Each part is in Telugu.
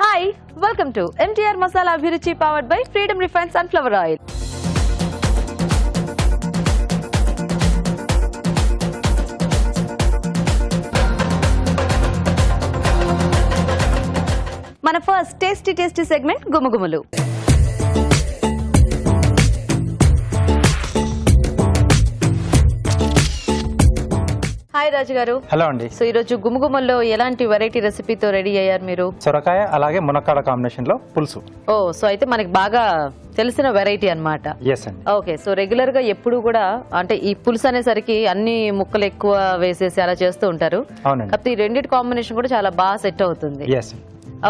Hi, welcome to MTR Masala Abhiruchi powered by Freedom Refined Sunflower Oil. మన ఫస్ట్ టేస్టీ సెగ్మెంట్ గుమగుమలు. హాయ్ రాజు గారు. హలో అండి. సో ఈ రోజు గుమగుమల్లో ఎలాంటి వెరైటీ రెసిపీతో రెడీ అయ్యారు మీరు? సొరకాయ అలాగే మునక్కాడ కాంబినేషన్ లో పులుసు. ఓ, సో అయితే మనకి బాగా తెలిసిన వెరైటీ అన్నమాట. ఎస్ అండి. ఓకే, సో రెగ్యులర్ గా ఎప్పుడు కూడా అంటే ఈ పులుసు అనేసరికి అన్ని ముక్కలు ఎక్కువ వేసేసి అలా చేస్తూ ఉంటారు. అవునండి. కాకపోతే ఈ రెండింటి కాంబినేషన్ కూడా చాలా బాగా సెట్ అవుతుంది. ఎస్.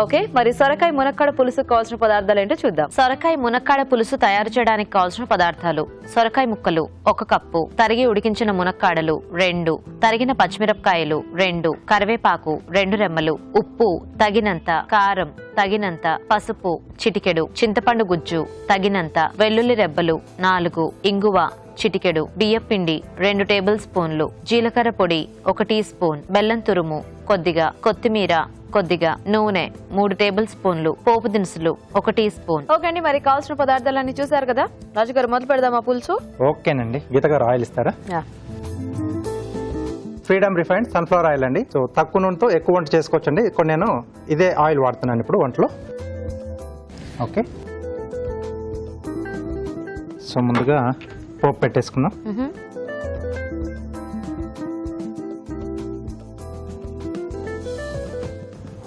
ఓకే, మరి సొరకాయ మునక్కాడ పులుసు కావాల్సిన పదార్థాలు ఏంటో చూద్దాం. సొరకాయ మునక్కాడ పులుసు తయారు చేయడానికి కావాల్సిన పదార్థాలు: సొరకాయ ముక్కలు 1 కప్పు, తరిగి ఉడికించిన మునక్కాడలు 2, తరిగిన పచ్చిమిరపకాయలు 2, కరివేపాకు 2 రెమ్మలు, ఉప్పు తగినంత, కారం తగినంత, పసుపు చిటికెడు, చింతపండు గుజ్జు తగినంత, వెల్లుల్లి రెబ్బలు 4, ఇంగువ చిటికెడు, బియ్యపిండి 2 టేబుల్ స్పూన్లు, జీలకర్ర పొడి 1 టీ స్పూన్, బెల్లం తురుము కొద్దిగా, కొత్తిమీర కొద్దిగా, నూనె 3 టేబుల్ స్పూన్లు, పోపు దినుసులు 1 టీ స్పూన్. ఓకే అండి, మరి కావాల్సిన పదార్థాలన్నీ చూసారు కదా. రాజుగారు మొదలు పెడదామా పులుసు? ఓకేనండి. గీత గారు ఆయిల్ ఇస్తారా? ఫ్రీడమ్ రిఫైన్డ్ సన్ఫ్లవర్ ఆయిల్ అండి. సో తక్కువ నూనెతో ఎక్కువ వంట చేసుకోవచ్చండి. ఇక్కడ నేను ఇదే ఆయిల్ వాడుతున్నాను ఇప్పుడు వంటలో. ఓకే, సో ముందుగా పోపు పెట్టేసుకుందాం.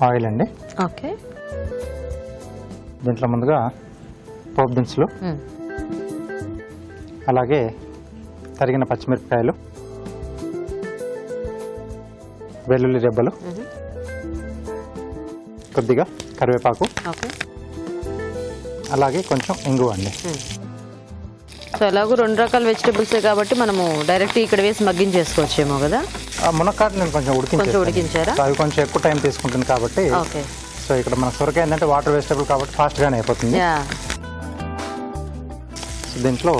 ఆయిల్ అండి. ఓకే, దీంట్లో ముందుగా పోపు దినుసులు, అలాగే తరిగిన పచ్చిమిరపకాయలు, వెల్లుల్లి రెబ్బలు, కొద్దిగా కరివేపాకు, అలాగే కొంచెం ఇంగువ అండి. సో ఎలాగో 2 రకాల వెజిటబుల్సే కాబట్టి మనము డైరెక్ట్ ఇక్కడ వేసి మగ్గించేసుకోవచ్చేమో కదా. మునక్కాడ నేను కొంచెం ఉడికించారా? అవి కొంచెం ఎక్కువ టైం తీసుకుంటుంది కాబట్టి. సో ఇక్కడ మన సొరకాయ ఏంటంటే వాటర్ వెజిటబుల్ కాబట్టి ఫాస్ట్ గానే అయిపోతుంది. సో దీంట్లో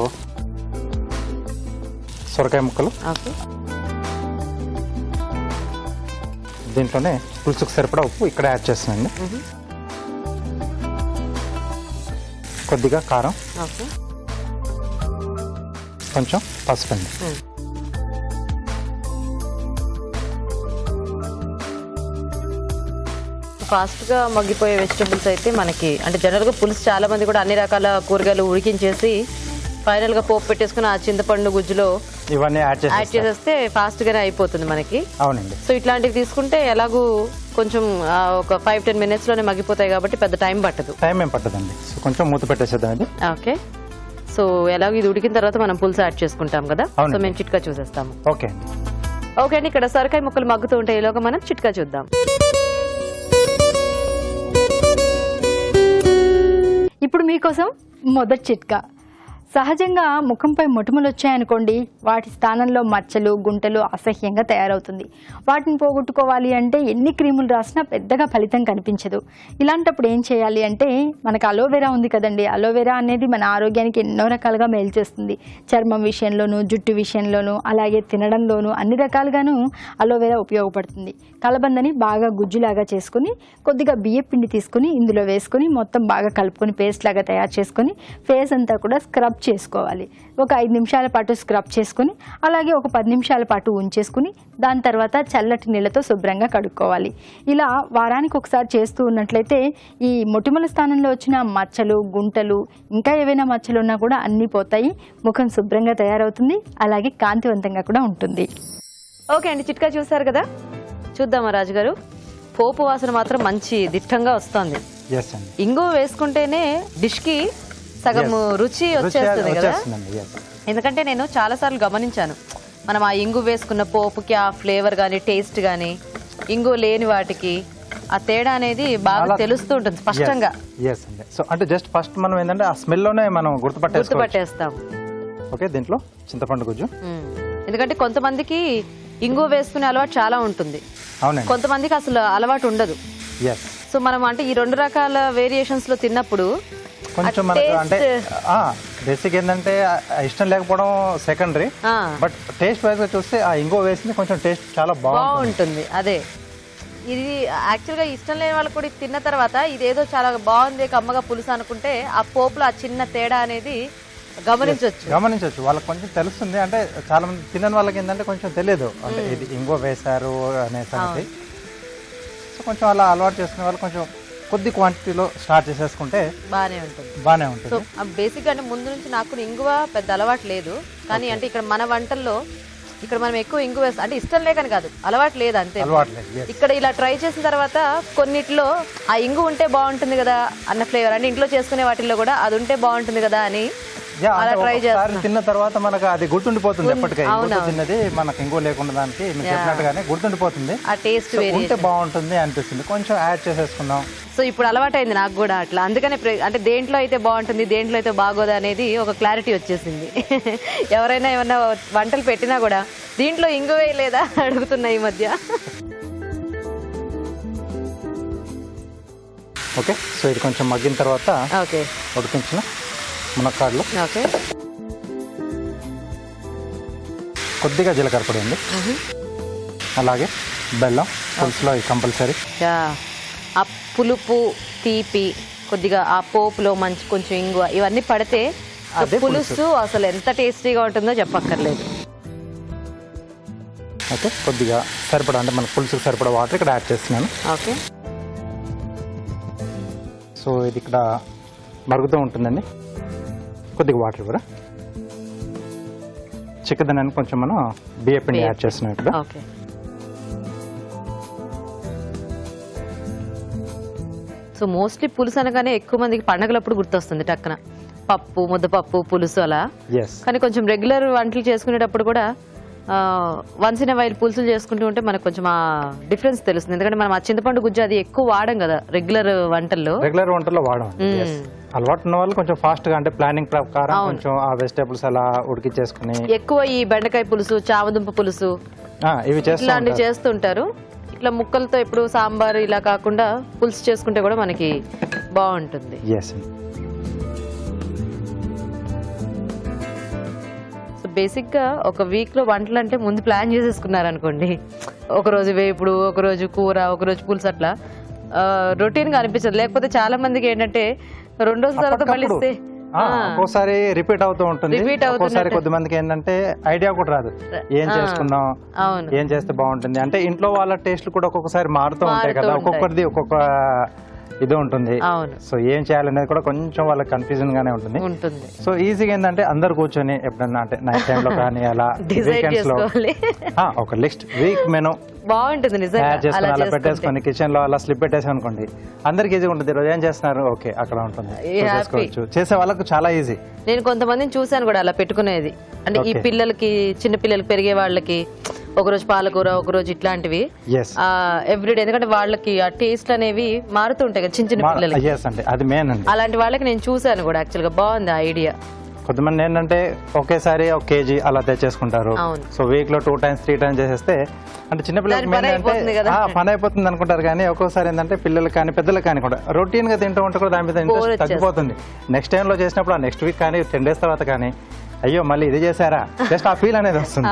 సొరకాయ ముక్కలు, దీంట్లోనే పులుసుకు సరిపడా ఉప్పు ఇక్కడ యాడ్ చేస్తున్నాండి. కొద్దిగా కారం, కొంచెం పసుపు అండి. ఫాస్ట్ గా మగ్గిపోయే వెజిటబుల్స్ అయితే మనకి అంటే జనరల్ గా పులుసు చాలా మంది కూడా అన్ని రకాల కూరగాయలు ఉడికించేసి ఫైనల్ గా పోపు పెట్టేసుకుని ఆ చింతపండు గుజ్జులో ఇవన్నీ యాడ్ చేసేస్తే ఫాస్ట్ గానే అయిపోతుంది మనకి. అవునండి. సో ఇట్లాంటివి తీసుకుంటే ఎలాగూ కొంచెం ఒక 5-10 మినిట్స్ లోనే మగ్గిపోతాయి కాబట్టి పెద్ద టైం పట్టదు. టైం ఏం పట్టదండి. సో కొంచెం మూత పెట్టేసేద్దాం ఇది. ఓకే, సో ఎలాగో ఇది ఉడికిన తర్వాత మనం పులుసు యాడ్ చేసుకుంటాం కదా. సో మేము చిట్కా చూసేస్తాము. ఓకే ఓకే అండి, ఇక్కడ సొరకాయ ముక్కలు మగ్గుతూ ఉంటాయి. ఈలోగా మనం చిట్కా చూద్దాం. ఇప్పుడు మీకోసం మొదటి చిట్కా. సహజంగా ముఖంపై మొటిమలు వచ్చాయనుకోండి, వాటి స్థానంలో మచ్చలు గుంటలు అసహ్యంగా తయారవుతుంది. వాటిని పోగొట్టుకోవాలి అంటే ఎన్ని క్రీములు రాసినా పెద్దగా ఫలితం కనిపించదు. ఇలాంటప్పుడు ఏం చేయాలి అంటే మనకు అలోవెరా ఉంది కదండి. అలోవెరా అనేది మన ఆరోగ్యానికి ఎన్నో రకాలుగా మేలు చేస్తుంది. చర్మం విషయంలోనూ, జుట్టు విషయంలోనూ, అలాగే తినడంలోనూ అన్ని రకాలుగాను అలోవెరా ఉపయోగపడుతుంది. కలబందని బాగా గుజ్జులాగా చేసుకుని కొద్దిగా బియ్యపిండి తీసుకుని ఇందులో వేసుకుని మొత్తం బాగా కలుపుకొని పేస్ట్ లాగా తయారు చేసుకొని ఫేస్ అంతా కూడా స్క్రబ్ చేసుకోవాలి. ఒక 5 నిమిషాల పాటు స్క్రబ్ చేసుకుని అలాగే ఒక 10 నిమిషాల పాటు ఉంచేసుకుని దాని తర్వాత చల్లటి నీళ్ళతో శుభ్రంగా కడుక్కోవాలి. ఇలా వారానికి ఒకసారి చేస్తూ ఉన్నట్లయితే ఈ మొటిమల స్థానంలో వచ్చిన మచ్చలు గుంటలు ఇంకా ఏవైనా మచ్చలు ఉన్నా కూడా అన్నీ పోతాయి. ముఖం శుభ్రంగా తయారవుతుంది, అలాగే కాంతివంతంగా కూడా ఉంటుంది. ఓకే అండి, చిట్కా చూసారు కదా. చూద్దామా రాజుగారు? పోపు వాసన మాత్రం మంచి దిట్టంగా వస్తుంది. ఇంగువ వేసుకుంటేనే డిష్ కి సగం రుచి వచ్చేస్తుంది కదా. ఎందుకంటే నేను చాలా సార్లు గమనించాను, మనం ఆ ఇంగు వేసుకున్న పోపుకి ఆ ఫ్లేవర్ గానీ టేస్ట్ గానీ ఇంగు లేని వాటికి ఆ తేడా అనేది బాగా తెలుస్తూ ఉంటుంది స్పష్టంగా. సో అంటే జస్ట్ ఫస్ట్ మనం ఏంటంటే ఆ స్మెల్ లోనే మనం గుర్తుపట్టేస్తాం. ఓకే, దీంట్లో చింతపండు గుజ్జు. ఎందుకంటే కొంతమందికి ఇంగు వేసుకునే అలవాటు చాలా ఉంటుంది, కొంతమందికి అసలు అలవాటు ఉండదు. సో మనం అంటే ఈ 2 రకాల వేరియేషన్స్ లో తిన్నప్పుడు కొంచెం అంటే బేసిక్ ఏంటంటే ఇష్టం లేకపోవడం సెకండరీ, బట్ టేస్ట్ వైజ్ గా చూస్తే ఆ ఇంగువ వేసింది కొంచెం టేస్ట్ చాలా బాగుంటుంది. అదే ఇది యాక్చువల్గా ఇష్టం లేని వాళ్ళు కూడా తిన్న తర్వాత ఇదేదో చాలా బాగుంది కమ్మగా పులుసు అనుకుంటే ఆ పోపులో ఆ చిన్న తేడా అనేది గమనించవచ్చు. వాళ్ళకి కొంచెం తెలుస్తుంది. అంటే చాలా మంది తినని వాళ్ళకి ఏంటంటే కొంచెం తెలియదు అంటే ఇది ఇంగువ వేశారు అనే సంగతి. సో కొంచెం అలా అలవాటు చేసుకునే వాళ్ళు కొంచెం కొద్ది క్వాంటిటీలో స్టార్ట్ చేసేసుకుంటే బాగానే ఉంటుంది. సో బేసిక్గా అంటే ముందు నుంచి నాకు ఇంగువ పెద్ద అలవాటు లేదు, కానీ అంటే ఇక్కడ మన వంటల్లో ఇక్కడ మనం ఎక్కువ ఇంగు వేస్తాం. అంటే ఇష్టం లేకని కాదు, అలవాటు లేదు అంతే. ఇక్కడ ఇలా ట్రై చేసిన తర్వాత కొన్నిట్లో ఆ ఇంగు ఉంటే బాగుంటుంది కదా అన్న ఫ్లేవర్, అంటే ఇంట్లో చేసుకునే వాటిల్లో కూడా అది ఉంటే బాగుంటుంది కదా అని అలా ట్రై చేస్తాను. తిన్న తర్వాత మనకు అది గుర్తుండిపోతుంది. ఎప్పటికీ తిన్నది మనకు ఇంగు లేకుండా దానికి మీరు చెప్పినట్టుగానే గుర్తుండిపోతుంది. ఆ టేస్ట్ ఉంటే బాగుంటుంది అనిపిస్తుంది, కొంచెం యాడ్ చేసేసుకున్నాం. సో ఇప్పుడు అలవాటైంది నాకు కూడా అట్లా. అందుకనే అంటే దేంట్లో అయితే బాగుంటుంది దేంట్లో అయితే బాగోదు అనేది ఒక క్లారిటీ వచ్చేసింది. ఎవరైనా ఏమన్నా వంటలు పెట్టినా కూడా దీంట్లో ఇంగు వేయలేదా అడుగుతున్నా ఈ మధ్య. ఓకే, సో ఇది కొంచెం మగ్గిన తర్వాత ఉడికించిన మునక్కాడలు, కొద్దిగా జీలకర్ర పొడి అండి, అలాగే బెల్లం పులుసులో కంపల్సరీ. ఆ పులుపు తీపి కొద్దిగా ఆ పోపులో మంచి కొంచెం ఇంగువ ఇవన్నీ పడితే పులుసు అసలు ఎంత టేస్టీగా ఉంటుందో చెప్పక్కర్లేదు. ఓకే, కొద్దిగా సరిపడా అంటే మన పులుసుకు సరిపడా వాటర్ ఇక్కడ యాడ్ చేస్తున్నాను. ఓకే, సో ఇది ఇక్కడ మరుగుతూ ఉంటుందండి. కొద్దిగా వాటర్ కూడా చిక్కదనాన్ని కొంచెం మనం బియ్య పిండి యాడ్ చేస్తున్నాం ఇక్కడ. ఓకే, సో మోస్ట్లీ పులుసు అనగానే ఎక్కువ మందికి పండగలప్పుడు గుర్తొస్తుంది టక్కన పప్పు, ముద్దపప్పు, పులుసు అలా. కానీ కొంచెం రెగ్యులర్ వంటలు చేసుకునేటప్పుడు కూడా వన్స్ ఇన్ వైల్ పులుసులు చేసుకుంటూ ఉంటే మనకు కొంచెం ఆ డిఫరెన్స్ తెలుస్తుంది. ఎందుకంటే మనం ఆ చింతపండు గుజ్జు అది ఎక్కువ వాడం కదా రెగ్యులర్ వంటల్లో వాడం. అలవాటు ఉన్న వాళ్ళు కొంచెం ఫాస్ట్ గా అంటే ప్లానింగ్ ప్రకారం కొంచెం ఆ వెజిటేబుల్స్ అలా ఉడికించేసుకుని ఎక్కువ ఈ బెండకాయ పులుసు, చామదుంప పులుసు ఇలాంటివి చేస్తుంటారు. ఇట్లా ముక్కలతో ఇప్పుడు సాంబార్ ఇలా కాకుండా పులుసు చేసుకుంటే కూడా మనకి బాగుంటుంది. సో బేసిక్ గా ఒక వీక్ లో వంటలు అంటే ముందు ప్లాన్ చేసేసుకున్నారు అనుకోండి, ఒకరోజు వేపుడు, ఒకరోజు కూర, ఒకరోజు పులుసు, అట్లా రొటీన్ గా అనిపించదు. లేకపోతే చాలా మందికి ఏంటంటే 2 రోజుల తర్వాత మళ్ళీ ఒక్కోసారి రిపీట్ అవుతూ ఉంటుంది. ఒక్కోసారి కొద్దిమందికి ఏంటంటే ఐడియా కూడా రాదు ఏం చేసుకుందాం, ఏం చేస్తే బాగుంటుంది. అంటే ఇంట్లో వాళ్ళ టేస్ట్లు కూడా ఒక్కొక్కసారి మారుతూ ఉంటాయి కదా, ఒక్కొక్కరిది ఒక్కొక్క ఇది ఉంటుంది. సో ఏం చేయాలనేది కూడా కొంచెం వాళ్ళకి కన్ఫ్యూజన్ గానే ఉంటుంది. సో ఈజీగా ఏంటంటే అందరు కూర్చొని ఎప్పుడన్నా అంటే నైట్ టైం లో కానీ అలా వీకెండ్స్ లో ఒక లిస్ట్ వీక్ మెను బాగుంటుంది అలా పెట్టేసుకొని కిచెన్ లో అలా స్లిప్ పెట్టేసి అనుకోండి, అందరికి ఈజీగా ఉంటుంది. రోజు ఏం చేస్తున్నారు, ఓకే అక్కడ ఉంటుంది, చేసుకోవచ్చు. చేసే వాళ్ళకు చాలా ఈజీ. నేను కొంతమందిని చూసాను కూడా అలా పెట్టుకునేది. అంటే ఈ పిల్లలకి, చిన్న పిల్లలకి పెరిగే వాళ్ళకి ఒకరోజు పాలకూర, ఒకరోజు ఇట్లాంటివి ఎవ్రీడే. ఎందుకంటే వాళ్ళకి ఆ టేస్ట్ అనేవి మారుతుంటాయి కదా చిన్న చిన్న పిల్లలకి. అలాంటి వాళ్ళకి నేను చూసాను కూడా. యాక్చువల్ గా బాగుంది ఆ ఐడియా. కొంతమంది ఏంటంటే ఒకేసారి 1 kg అలా తెచ్చేసుకుంటారు. సో వీక్ లో 2 times 3 times చేసేస్తే అంటే చిన్నపిల్లలకి పని అయిపోతుంది అనుకుంటారు. కానీ ఒక్కోసారి ఏంటంటే పిల్లలు కానీ పెద్దలకు కానీ కూడా రొటీన్ గా తింటూ ఉంటే కూడా దాని మీద ఇంట్రెస్ట్ తగ్గిపోతుంది. నెక్స్ట్ టైం లో చేసినప్పుడు నెక్స్ట్ వీక్ కానీ 10 days తర్వాత కానీ అయ్యో మళ్ళీ ఇది చేశారా, జస్ట్ ఆ ఫీల్ అనేది వస్తుంది.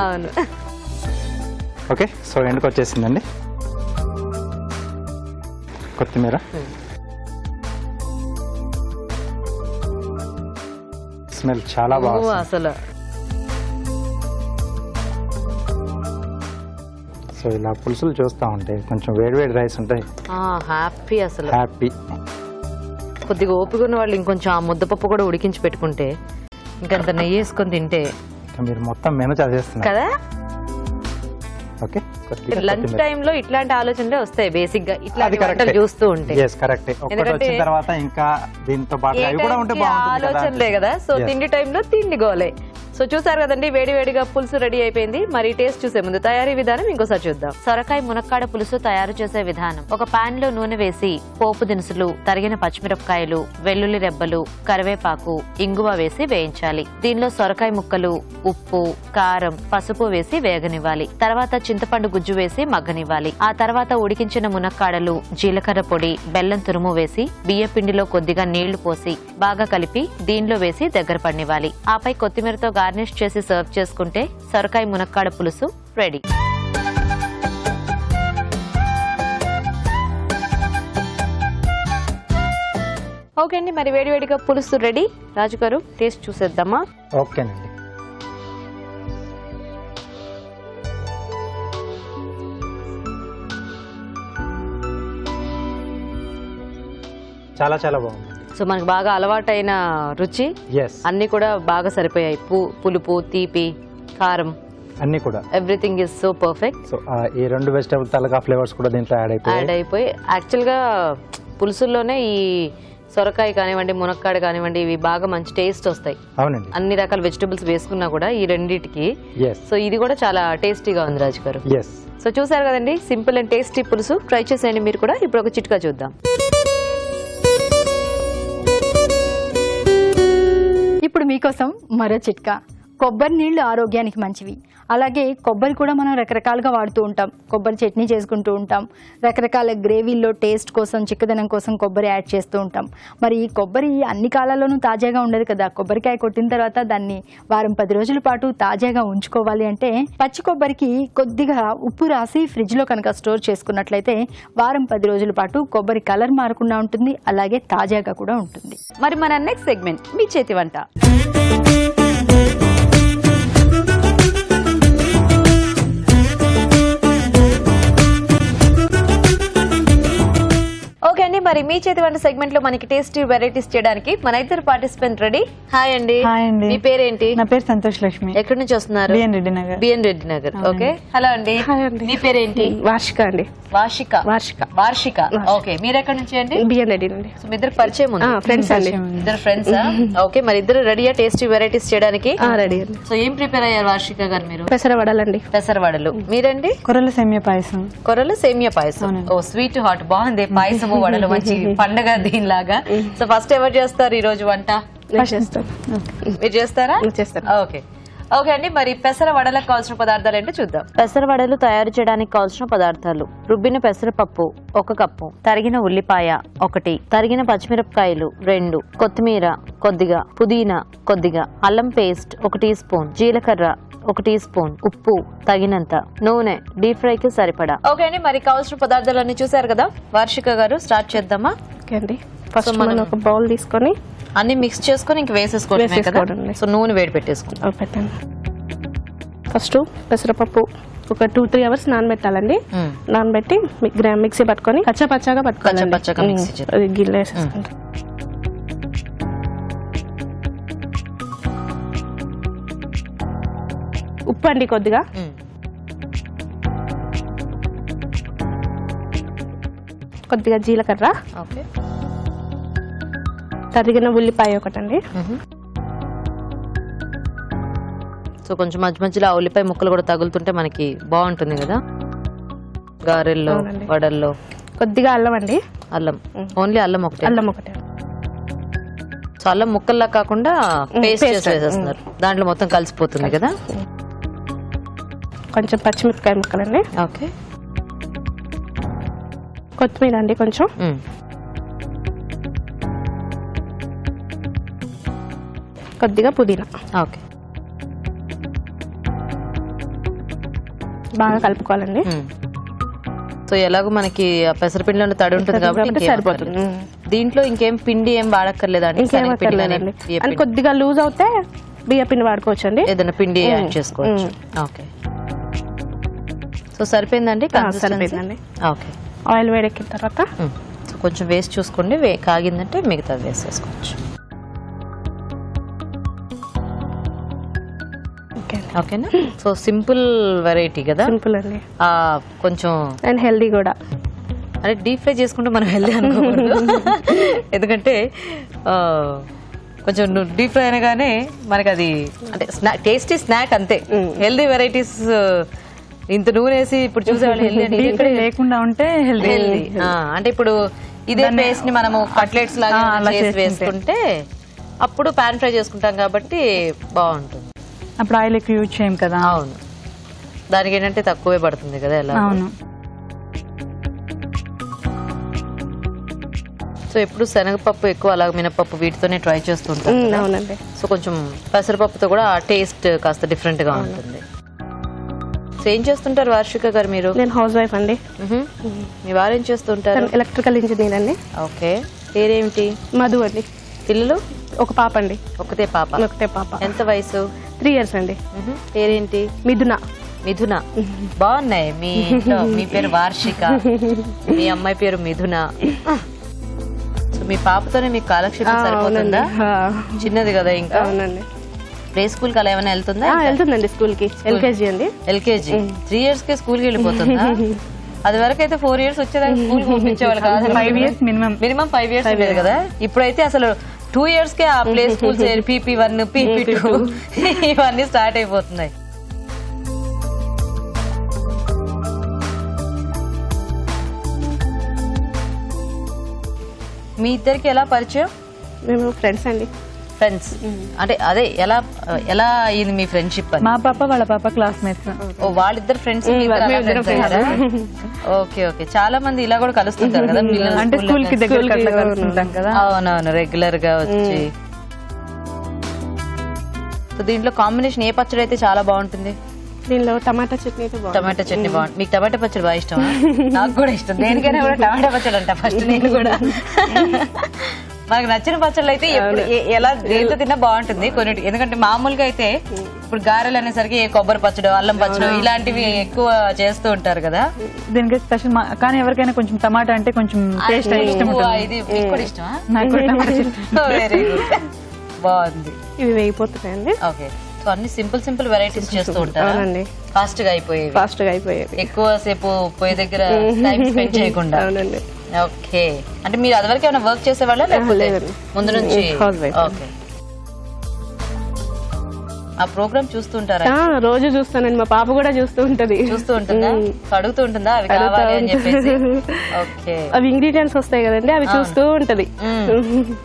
ఓకే, సో ఎండుకు వచ్చేసిందండి. కొత్తిమీర, స్మెల్ చాలా బాగుంది అసలు. సో ఇలా పులుసులు చూస్తూ ఉంటే కొంచెం వేడివేడి రైస్ ఉంటాయి, హ్యాపీ అసలు హ్యాపీ. కొద్దిగా ఓపిక ఉన్న వాళ్ళు ఇంకొంచెం ఆ ముద్దపప్పు కూడా ఉడికించి పెట్టుకుంటే ఇంకంత నెయ్యి వేసుకొని తింటే మీరు మొత్తం మెను చదివేస్తున్నారు కదా. ఓకే, లంచ్ టైమ్ లో ఇట్లాంటి ఆలోచనలే వస్తాయి బేసిక్ గా, ఇట్లాంటి వంటలు చూస్తూ ఉంటే. ఇంకా దీంతో పాటు ఆలోచనలే కదా. సో తిండి టైంలో తిండి గోలే, సో చూసారు కదండి, వేడివేడిగా పులుసు రెడీ అయిపోయింది. మరి టేస్ట్ చూసే ముందు తయారీ విధానం ఇంకోసారి చూద్దాం. సొరకాయ మునక్కాడ పులుసు తయారు చేసే విధానం. ఒక పాన్ లో నూనె వేసి పోపు దినుసులు, తరిగిన పచ్చిమిరపకాయలు, వెల్లుల్లి రెబ్బలు, కరివేపాకు, ఇంగువ వేసి వేయించాలి. దీనిలో సొరకాయ ముక్కలు, ఉప్పు, కారం, పసుపు వేసి వేగనివ్వాలి. తర్వాత చింతపండు గుజ్జు వేసి మగ్గనివ్వాలి. ఆ తర్వాత ఉడికించిన మునక్కాడలు, జీలకర్ర పొడి, బెల్లం తురుము వేసి బియ్య పిండిలో కొద్దిగా నీళ్లు పోసి బాగా కలిపి దీనిలో వేసి దగ్గర పడినివ్వాలి. ఆపై కొత్తిమీరతో గార్నిష్ చేసి సర్వ్ చేసుకుంటే సొరకాయ మునక్కాడ పులుసు రెడీ. ఓకే అండి, మరి వేడివేడిగా పులుసు రెడీ. రాజు గారు టేస్ట్ చూసేద్దామా? ఓకేనండి. చాలా చాలా బాగుంది. సో మనకు బాగా అలవాటైన రుచి అన్ని కూడా బాగా సరిపోయాయి. పులుపు, తీపి, కారం అన్ని కూడా everything is so perfect. So ఈ రెండు వెజిటబుల్ తలకా ఫ్లేవర్స్ కూడా దీంట్లో యాడ్ అయిపోయి యాక్చువల్ గా పులుసుల్లోనే ఈ సొరకాయ కానివ్వండి, మునక్కాడ కానివ్వండి, ఇవి బాగా మంచి టేస్ట్ వస్తాయి. అవునండి. అన్ని రకాల వెజిటబుల్స్ వేసుకున్నా కూడా ఈ రెండింటికి. సో ఇది కూడా చాలా టేస్టీగా ఉంది రాజు గారు. సో చూసారు కదండి, సింపుల్ అండ్ టేస్టీ పులుసు. ట్రై చేసేయండి మీరు కూడా. ఇప్పుడు ఒక చిట్కా చూద్దాం. ఇప్పుడు మీకోసం మరో చిట్కా. కొబ్బరి నీళ్లు ఆరోగ్యానికి మంచివి. అలాగే కొబ్బరి కూడా మనం రకరకాలుగా వాడుతూ ఉంటాం. కొబ్బరి చట్నీ చేసుకుంటూ ఉంటాం. రకరకాల గ్రేవీల్లో టేస్ట్ కోసం, చిక్కదనం కోసం కొబ్బరి యాడ్ చేస్తూ ఉంటాం. మరి ఈ కొబ్బరి అన్ని కాలాల్లోనూ తాజాగా ఉండదు కదా. కొబ్బరికాయ కొట్టిన తర్వాత దాన్ని వారం 10 రోజుల పాటు తాజాగా ఉంచుకోవాలి అంటే పచ్చి కొబ్బరికి కొద్దిగా ఉప్పు రాసి ఫ్రిడ్జ్లో కనుక స్టోర్ చేసుకున్నట్లయితే వారం 10 రోజుల పాటు కొబ్బరి కలర్ మారకుండా ఉంటుంది, అలాగే తాజాగా కూడా ఉంటుంది. మరి మన నెక్స్ట్ సెగ్మెంట్ మీ చేతి వంట. ఓకే అండి, మరి మీ చేతి వంట సెగ్మెంట్ లో మనకి టేస్టీ వెరైటీస్ చేయడానికి మన ఇద్దరు పార్టిసిపెంట్ రెడీ. హాయ్ అండి. మీ పేరేంటి? నా పేరు సంతోష్ లక్ష్మి. ఎక్కడి నుంచి వస్తున్నారు? BN Reddy Nagar. BN Reddy Nagar. Okay. Hello అండి. మీ పేరేంటి? వార్షిక అండి. వార్షిక. ఓకే. మీరు ఎక్కడి నుంచి అండి? బిఎన్ రెడ్డి నుండి. సో మీ ఇద్దరు పరిచయం ఉంది? ఫ్రెండ్స్ అండి. ఇద్దరు ఫ్రెండ్స్. ఓకే, మరి ఇద్దరు రెడీయా టేస్టీ వెరైటీస్ చేయడానికి? రెడీ అండి. సో ఏం ప్రిపేర్ అయ్యారు వార్షిక గారు మీరు? పెసరవడలండి. పెసరవడలు. మీరండి? కొర్రల సేమియా పాయసం. కొర్రల సేమియా పాయసం. ఓ స్వీట్ హాట్, బాగుంది. పాయసము వడలు మంచి పండగ దీనిలాగా. సో ఫస్ట్ ఎవరు చేస్తారు ఈ రోజు వంట? మీరు చేస్తారా? చేస్తాను. ఓకే. ఓకే అండి, మరి పెసర వడలకు కావాల్సిన పదార్థాలు ఏంటో చూద్దాం. పెసర వడలు తయారు చేయడానికి కావాల్సిన పదార్థాలు: రుబ్బిన పెసరపప్పు 1 కప్పు, తరిగిన ఉల్లిపాయ 1, తరిగిన పచ్చిమిరపకాయలు 2, కొత్తిమీర కొద్దిగా, పుదీనా కొద్దిగా, అల్లం పేస్ట్ 1 టీ స్పూన్, జీలకర్ర 1 టీ స్పూన్, ఉప్పు తగినంత, నూనె డీప్ ఫ్రై కి సరిపడా. ఓకే అండి, మరి కావాల్సిన పదార్థాలన్నీ చూసారు కదా. వార్షిక గారు స్టార్ట్ చేద్దామా? ఓకే అండి. ఫస్ట్ మనం ఒక బౌల్ తీసుకొని అన్ని మిక్స్ చేసుకొని ఇంక వేసేసుకోవడం. సో నూనె వేడి పెట్టేసుకుంటాం. పెట్టండి. ఫస్ట్ పెసరపప్పు ఒక 2-3 అవర్స్ నానబెట్టాలండి. నానబెట్టి మిక్సీ పట్టుకొని పచ్చగా పట్టుకోవాలి. అది గిన్నె వేసేసుకుంటాం. ఉప్పు అండి కొద్దిగా, కొద్దిగా జీలకర్ర, తరిగిన ఉల్లిపాయ 1 అండి. సో కొంచెం మధ్య మధ్యలో ఆ ఉల్లిపాయ ముక్కలు కూడా తగులుతుంటే మనకి బాగుంటుంది కదా గారెల్లో, వడల్లో. కొద్దిగా అల్లం అండి. అల్లం, ఓన్లీ అల్లం ఒకటే. అల్లం ఒకటే. సో అల్లం ముక్కల్లా కాకుండా పేస్ట్ చేసి వేసేస్తున్నారు, దాంట్లో మొత్తం కలిసిపోతుంది కదా. కొంచెం పచ్చిమిరపకాయ ముక్కలండి. ఓకే. కొత్తిమీర అండి కొంచెం. కొద్దిగా పుదీనా. ఓకే. బాగా కలుపుకోవాలండి. సో ఎలాగో మనకి పెసరపిండిలో తడి ఉంటుంది కాబట్టి సరిపోతుంది. దీంట్లో ఇంకేం పిండి ఏం వాడక్కర్లేదండి. కొద్దిగా లూజ్ అవుతే బియ్య పిండి వాడుకోవచ్చు అండి. ఏదైనా పిండి యాడ్ చేసుకోవచ్చు. ఓకే. సో సరిపోయిందండి. సరిపోయిందండి. ఓకే. ఆయిల్ వేడెక్కిన తర్వాత కొంచెం వేసి చూసుకోండి, కాగిందంటే మిగతా వేసేసుకోవచ్చు. ఓకేనా. సో సింపుల్ వెరైటీ కదా. సింపుల్ అండి. కొంచెం అండ్ హెల్దీ కూడా. అంటే డీప్ ఫ్రై చేసుకుంటే మనం హెల్దీ అనుకోకూడదు. ఎందుకంటే కొంచెం డీప్ ఫ్రై అనగానే మనకి అది అంటే టేస్టీ స్నాక్ అంతే. హెల్దీ వెరైటీస్ ఇంత నూనె వేసి ఇప్పుడు చూసేవాళ్ళు హెల్దీ లేకుండా ఉంటే హెల్దీ. అంటే ఇప్పుడు ఇదే పేస్ట్ ని మనము కట్లెట్స్ లాగా చేసి వేసుకుంటే అప్పుడు పాన్ ఫ్రై చేసుకుంటాం కాబట్టి బాగుంటుంది. అప్పుడు ఆయిల్ ఎక్కువ యూజ్ చేయం కదా. అవును, దానికి ఏంటంటే తక్కువే పడుతుంది కదా ఎలా. అవును. సో ఎప్పుడు శనగపప్పు ఎక్కువ అలాగే మినపప్పు వీటితోనే ట్రై చేస్తుంటాం. అవునండి. సో కొంచెం పెసరపప్పుతో కూడా టేస్ట్ కాస్త డిఫరెంట్ గా ఉంటుంది. సో ఏం చేస్తుంటారు వార్షిక గారు మీరు? నేను హౌస్ వైఫ్ అండి. మీ వారు ఏం చేస్తుంటారు? ఎలక్ట్రికల్ ఇంజనీర్ అండి. ఓకే, పేరేమిటి? మధు అండి. పిల్లలు? ఒక పాప అండి. ఒకటే పాప? ఒకటే పాప. ఎంత వయసు? 3 years అండి. పేరేంటి? మిథున. మిథున, బాగున్నాయి. మీ ఇంట్లో మీ పేరు వార్షిక, మీ అమ్మాయి పేరు మిథున. సో మీ పాపతోనే మీకు కాలక్షేపం సరిపోతుందా? చిన్నది కదా ఇంకా. అవునండి. ప్లే స్కూల్ కి అలా ఏమైనా వెళ్తుందా? వెళ్తుందండి స్కూల్ కి. ఎల్కేజీ అండి. ఎల్కేజీ 3 years కి స్కూల్ కి వెళ్ళిపోతుందా? అది వరకు అయితే 4 years వచ్చేదాకా స్కూల్ పంపించేవాళ్ళు కాదు. 5 years మినిమం 5 years ఉండేది కదా. ఇప్పుడైతే అసలు 2 years కే ఆ ప్లే స్కూల్స్ PP1 PP2 ఇవన్నీ స్టార్ట్ అయిపోతున్నాయి. మీ ఇద్దరికి ఎలా పరిచయం? మేము ఫ్రెండ్స్ అండి. ఫ్రెండ్స్ అంటే అదే ఎలా ఎలా అయింది మీ ఫ్రెండ్షిప్? మా పాప వాళ్ళ పాప క్లాస్మేట్స్. ఓ, వాళ్ళిద్దరు ఫ్రెండ్స్. ఓకే ఓకే, చాలా మంది ఇలా కూడా కలుస్తుంటారు కదా అంటే స్కూల్ కి దగ్గర కలుస్తుంటాం కదా. అవునవును, రెగ్యులర్ గా వచ్చి. సో దీంట్లో కాంబినేషన్ ఏ పచ్చడి అయితే చాలా బాగుంటుంది? దీనిలో టమాటా చట్నీ. టమాటా చట్నీ బాగుంటుంది. మీకు టమాటా పచ్చడి బాగా ఇష్టమా? నాకు కూడా ఇష్టం. దేనికైనా కూడా టమాటా పచ్చడి అంట ఫస్ట్ నేను కూడా. మనకు నచ్చిన పచ్చళ్ళు అయితే ఎలా దేంతో తిన్నా బాగుంటుంది కొన్నిటి. ఎందుకంటే మామూలుగా అయితే ఇప్పుడు గారెలు అనేసరికి కొబ్బరి పచ్చడి, అల్లం పచ్చడి ఇలాంటివి ఎక్కువ చేస్తూ ఉంటారు కదా. దీనికి స్పెషల్ కానీ ఎవరికైనా కొంచెం టమాటా అంటే కొంచెం టేస్ట్ ఇష్టం. ఇది మీకు కూడా ఇష్టమా? నాకు కూడా టమాటా ఇష్టం. వెరీ గుడ్, బాగుంది. ఇవి వేయిపోతున్నాయండి. ఓకే, సో అన్ని సింపుల్ వెరైటీస్ చేస్తూ ఉంటారు. ఫాస్ట్ గా అయిపోయేవి. ఎక్కువ సేపు పొయ్యి దగ్గర టైం స్పెండ్ చేయకుండా. అవునండి. ఓకే, అంటే మీరు అది వరకు ఏమైనా వర్క్ చేసేవాళ్ళ లేకపోతే ముందు నుంచి? ఓకే, ఆ ప్రోగ్రామ్ చూస్తుంటారా? రోజు చూస్తానండి. మా పాప కూడా చూస్తూ ఉంటది. ఉంటుందా? అడుగుతూ ఉంటుందా అవి కావాలి అని చెప్పేసి? ఓకే, అవి ఇంగ్రీడియంట్స్ వస్తాయి కదండి, అవి చూస్తూ ఉంటది.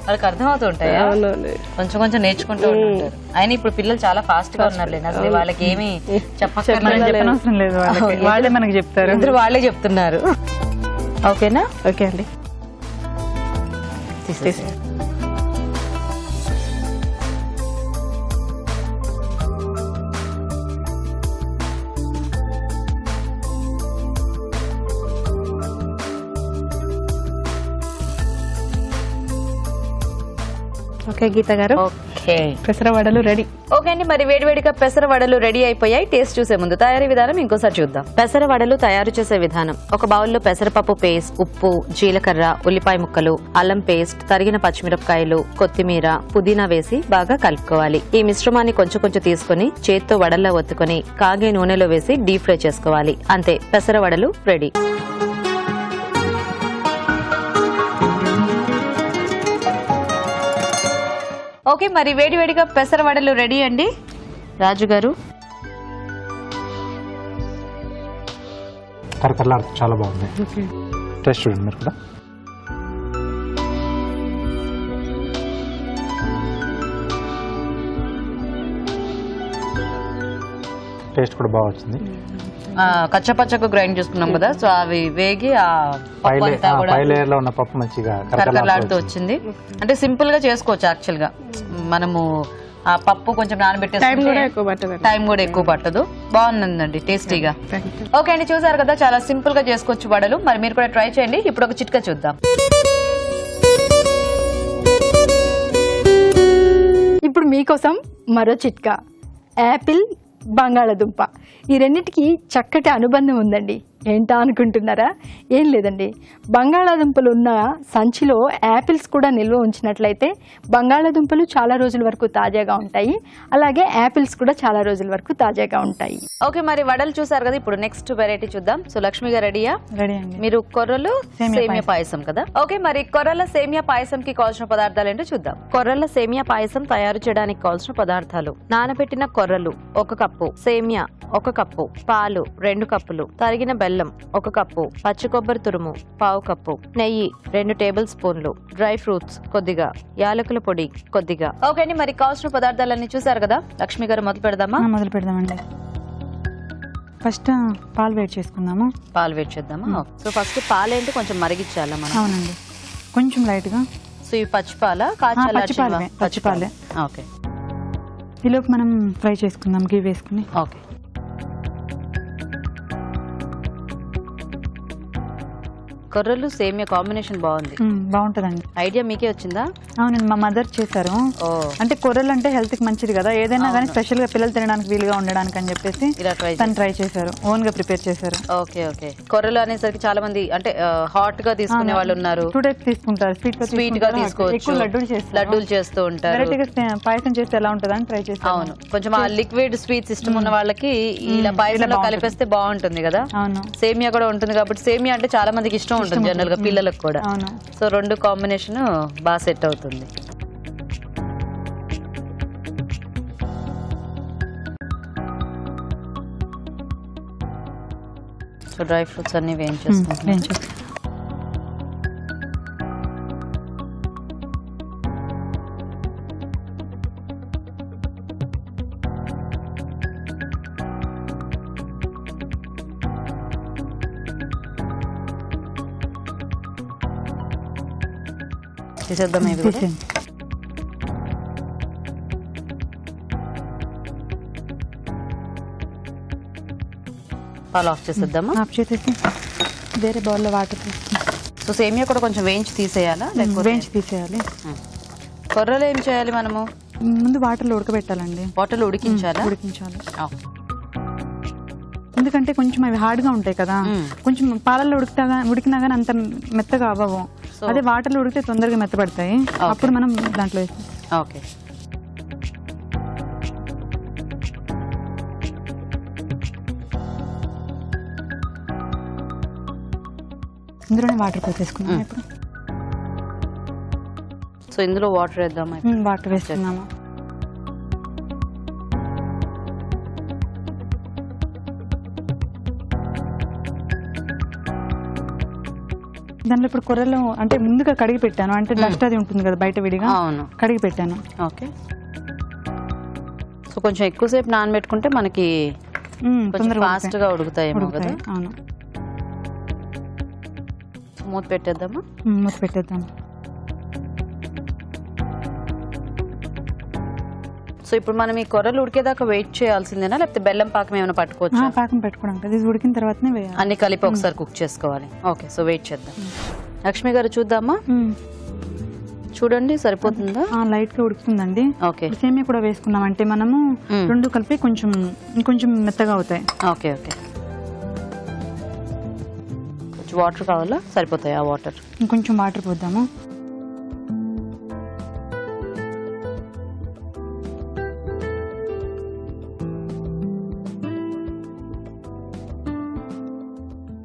వాళ్ళకి అర్థమవుతూ ఉంటాయి. కొంచెం కొంచెం నేర్చుకుంటూ ఉంటారు. అయినా ఇప్పుడు పిల్లలు చాలా ఫాస్ట్ గా ఉన్నారు. అసలు వాళ్ళకి ఏమి చెప్పనవసరం లేదు, వాళ్ళే మనకి చెప్తారు. అందరూ వాళ్ళే చెప్తున్నారు. ఓకేనా? ఓకే అండి. ఓకే గీత గారు, పెసర వడలు రెడీ. ఓకే అండి, మరి వేడివేడిగా పెసర వడలు రెడీ అయిపోయాయి. టేస్ట్ చూసే ముందు తయారీ విధానం ఇంకోసారి చూద్దాం. పెసర వడలు తయారు చేసే విధానం: ఒక బౌల్లో పెసరపప్పు పేస్ట్, ఉప్పు, జీలకర్ర, ఉల్లిపాయ ముక్కలు, అల్లం పేస్ట్, తరిగిన పచ్చిమిరపకాయలు, కొత్తిమీర, పుదీనా వేసి బాగా కలుపుకోవాలి. ఈ మిశ్రమాన్ని కొంచెం కొంచెం తీసుకుని చేత్తో వడల్లో ఒత్తుకొని కాగే నూనెలో వేసి డీప్ ఫ్రై చేసుకోవాలి. అంతే, పెసర వడలు రెడీ. ఓకే, మరి వేడివేడిగా పెసర వడలు రెడీ అండి. రాజు గారు, కరకరలాడుతూ చాలా బాగుంది. టేస్ట్ చూడండి మీరు కూడా. టేస్ట్ కూడా బాగా వచ్చింది. కచ్చపచ్చకు గ్రైండ్ చేసుకున్నాం కదా, సో అవి వేగి పై లేయర్ లో ఉన్న పప్పు మంచిగా కరకరలాడుతూ వచ్చింది. అంటే సింపుల్ గా చేసుకోవచ్చు. యాక్చువల్ గా మనము ఆ పప్పు కొంచెం నానబెట్టేసి టైం కూడా ఎక్కువ పట్టదు. బాగుందండి టేస్టీగా. ఓకే అండి, చూసారు కదా, చాలా సింపుల్ గా చేసుకోవచ్చు వడలు. మరి మీరు కూడా ట్రై చేయండి. ఇప్పుడు ఒక చిట్కా చూద్దాం. ఇప్పుడు మీకోసం మరో చిట్కా. యాపిల్, బంగాళదుంప ఈ రెండింటికి చక్కటి అనుబంధం ఉందండి. ఏంటా అనుకుంటున్నారా? ఏం లేదండి, బంగాళాదుంపలు ఉన్న సంచిలో యాపిల్స్ కూడా నిల్వ ఉంచినట్లయితే బంగాళాదుంపలు చాలా రోజుల వరకు తాజాగా ఉంటాయి, అలాగే యాపిల్స్ కూడా చాలా రోజుల వరకు తాజాగా ఉంటాయి. ఓకే, మరి వడలు చూసారు కదా, ఇప్పుడు నెక్స్ట్ వెరైటీ చూద్దాం. సో లక్ష్మి గారు రెడీయా? రెడీ అండి. మీరు కొర్రలు సేమియా పాయసం కదా. ఓకే, మరి కొర్రల సేమియా పాయసం కి కావాల్సిన పదార్థాలు ఏంటో చూద్దాం. కొర్రల సేమియా పాయసం తయారు చేయడానికి కావాల్సిన పదార్థాలు: నానబెట్టిన కొర్రలు 1 కప్పు, సేమియా 1 కప్పు, పాలు 2 కప్పులు, తరిగిన బెల్లం 1 కప్పు, పచ్చి కొబ్బరి తురుము 1/2 కప్పు, నెయ్యి 2 టేబుల్ స్పూన్లు, డ్రై ఫ్రూట్స్ కొద్దిగా, యాలకుల పొడి కొద్దిగా. ఓకే అండి, మరి కావాల్సిన పదార్థాలన్నీ చూసారు కదా. లక్ష్మి గారు మొదలు పెడదామా? మొదలు పెడదామండి. ఫస్ట్ పాలు వేడి చేసుకుందాము. పాలు వేడి చేద్దామా? సో ఫస్ట్ పాలేంటి కొంచెం మరిగించాలా మనం? అవునండి, కొంచెం లైట్గా. సో ఇవి పచ్చిపాలా కాచాలా? పచ్చిపాలే. ఓకే, ఈలోపు మనం ఫ్రై చేసుకుందాం గీ వేసుకుని. ఓకే. కొర్రలు సేమియా కాంబినేషన్ బాగుంది, బాగుంటదండి. ఐడియా మీకే వచ్చిందా? అవునండి, మా మదర్ చేశారు. అంటే కొర్రలు అంటే హెల్త్ కి మంచిది కదా, ఏదైనా కానీ స్పెషల్ గా పిల్లలు తినడానికి వీలుగా ఉండడానికి అని చెప్పేసి ఇలా తను ట్రై చేశారు, ఓన్ గా ప్రిపేర్ చేశారు. Okay okay. కొర్రలు అనేసరికి చాలా మంది అంటే హాట్ గా తీసుకునే వాళ్ళు ఉన్నారు, 2 టైప్స్ తీసుకుంటారు, స్వీట్ గా తీసుకోవచ్చు, లడ్డూలు చేస్తూ ఉంటారు. వెరైటీగా పాయసం చేస్తే ఎలా ఉంటుందని ట్రై చేస్తారు. అవును, కొంచెం ఆ లిక్విడ్ స్వీట్ సిస్టమ్ ఉన్న వాళ్ళకి ఇలా పాయసంలో కలిపేస్తే బాగుంటుంది కదా. అవును, సేమియా కూడా ఉంటుంది కాబట్టి సేమియా అంటే చాలా మందికి ఇష్టం ఉంటుంది జనరల్ గా, పిల్లలకు కూడా. సో 2 కాంబినేషన్ బాగా సెట్ అవుతుంది. సో డ్రై ఫ్రూట్స్ అన్ని వేయించేసుకుంటాం. తీసేద్దాం ఇవి కూడా. పాలు ఆఫ్ చేసేద్దామా? ఆఫ్ చేసేసి వేరే బౌల్లో వాటర్ తీసుకుంటాం. సో సేమియా కూడా కొంచెం వేయించి తీసేయాలా? వేయించి తీసేయాలి. కొర్రలు ఏం చేయాలి మనము? ముందు వాటర్లో ఉడకబెట్టాలండి. వాటర్లో ఉడికించాలి. ఎందుకంటే కొంచెం అవి హార్డ్ గా ఉంటాయి కదా, కొంచెం పాలల్లో ఉడికినా గానీ అంత మెత్తగా అవ్వవు. అదే వాటర్లో ఉడికితే తొందరగా మెత్తపడతాయి, అప్పుడు మనం దాంట్లో వేస్తాం. ఓకే, ఇందులోనే వాటర్ పోసేసుకున్నాం ఇప్పుడు. సో ఇందులో వాటర్ వేద్దాం. వాటర్ వేస్తున్నాము. దాంట్లో ఇప్పుడు కొర్రలు అంటే ముందుగా కడిగి పెట్టాను, అంటే డస్ట్ అది ఉంటుంది కదా బయట విడిగా, కడిగి పెట్టాను. ఓకే, సో కొంచెం ఎక్కువసేపు నానబెట్టుకుంటే మనకి ఫాస్ట్ గా ఉడుకుతాయేమో కదా. అవును, మూత పెట్టేద్దామా? మూత పెట్టేద్దాం. సో ఇప్పుడు మనం ఈ కొర్రలు ఉడికేదాకా వెయిట్ చేయాల్సిందేనా, లేకపోతే బెల్లం పాకం ఏమైనా పట్టుకోవచ్చు? పాకం పెట్టుకోవడం కదా, ఇది ఉడికిన తర్వాతనే వేయాలి. అన్ని కలిపి ఒకసారి కుక్ చేసుకోవాలి. ఓకే, సో వెయిట్ చేద్దాం. లక్ష్మి గారు చూద్దామా? చూడండి సరిపోతుందా? లైట్ గా ఉడుకుతుందండి. ఓకే, సేమియా కూడా వేసుకున్నాం అంటే మనము 2 కలిపి కొంచెం మెత్తగా అవుతాయి. Okay okay. కొంచెం వాటర్ కావాలా? సరిపోతాయి ఆ వాటర్? ఇంకొంచెం వాటర్ పోద్దాము.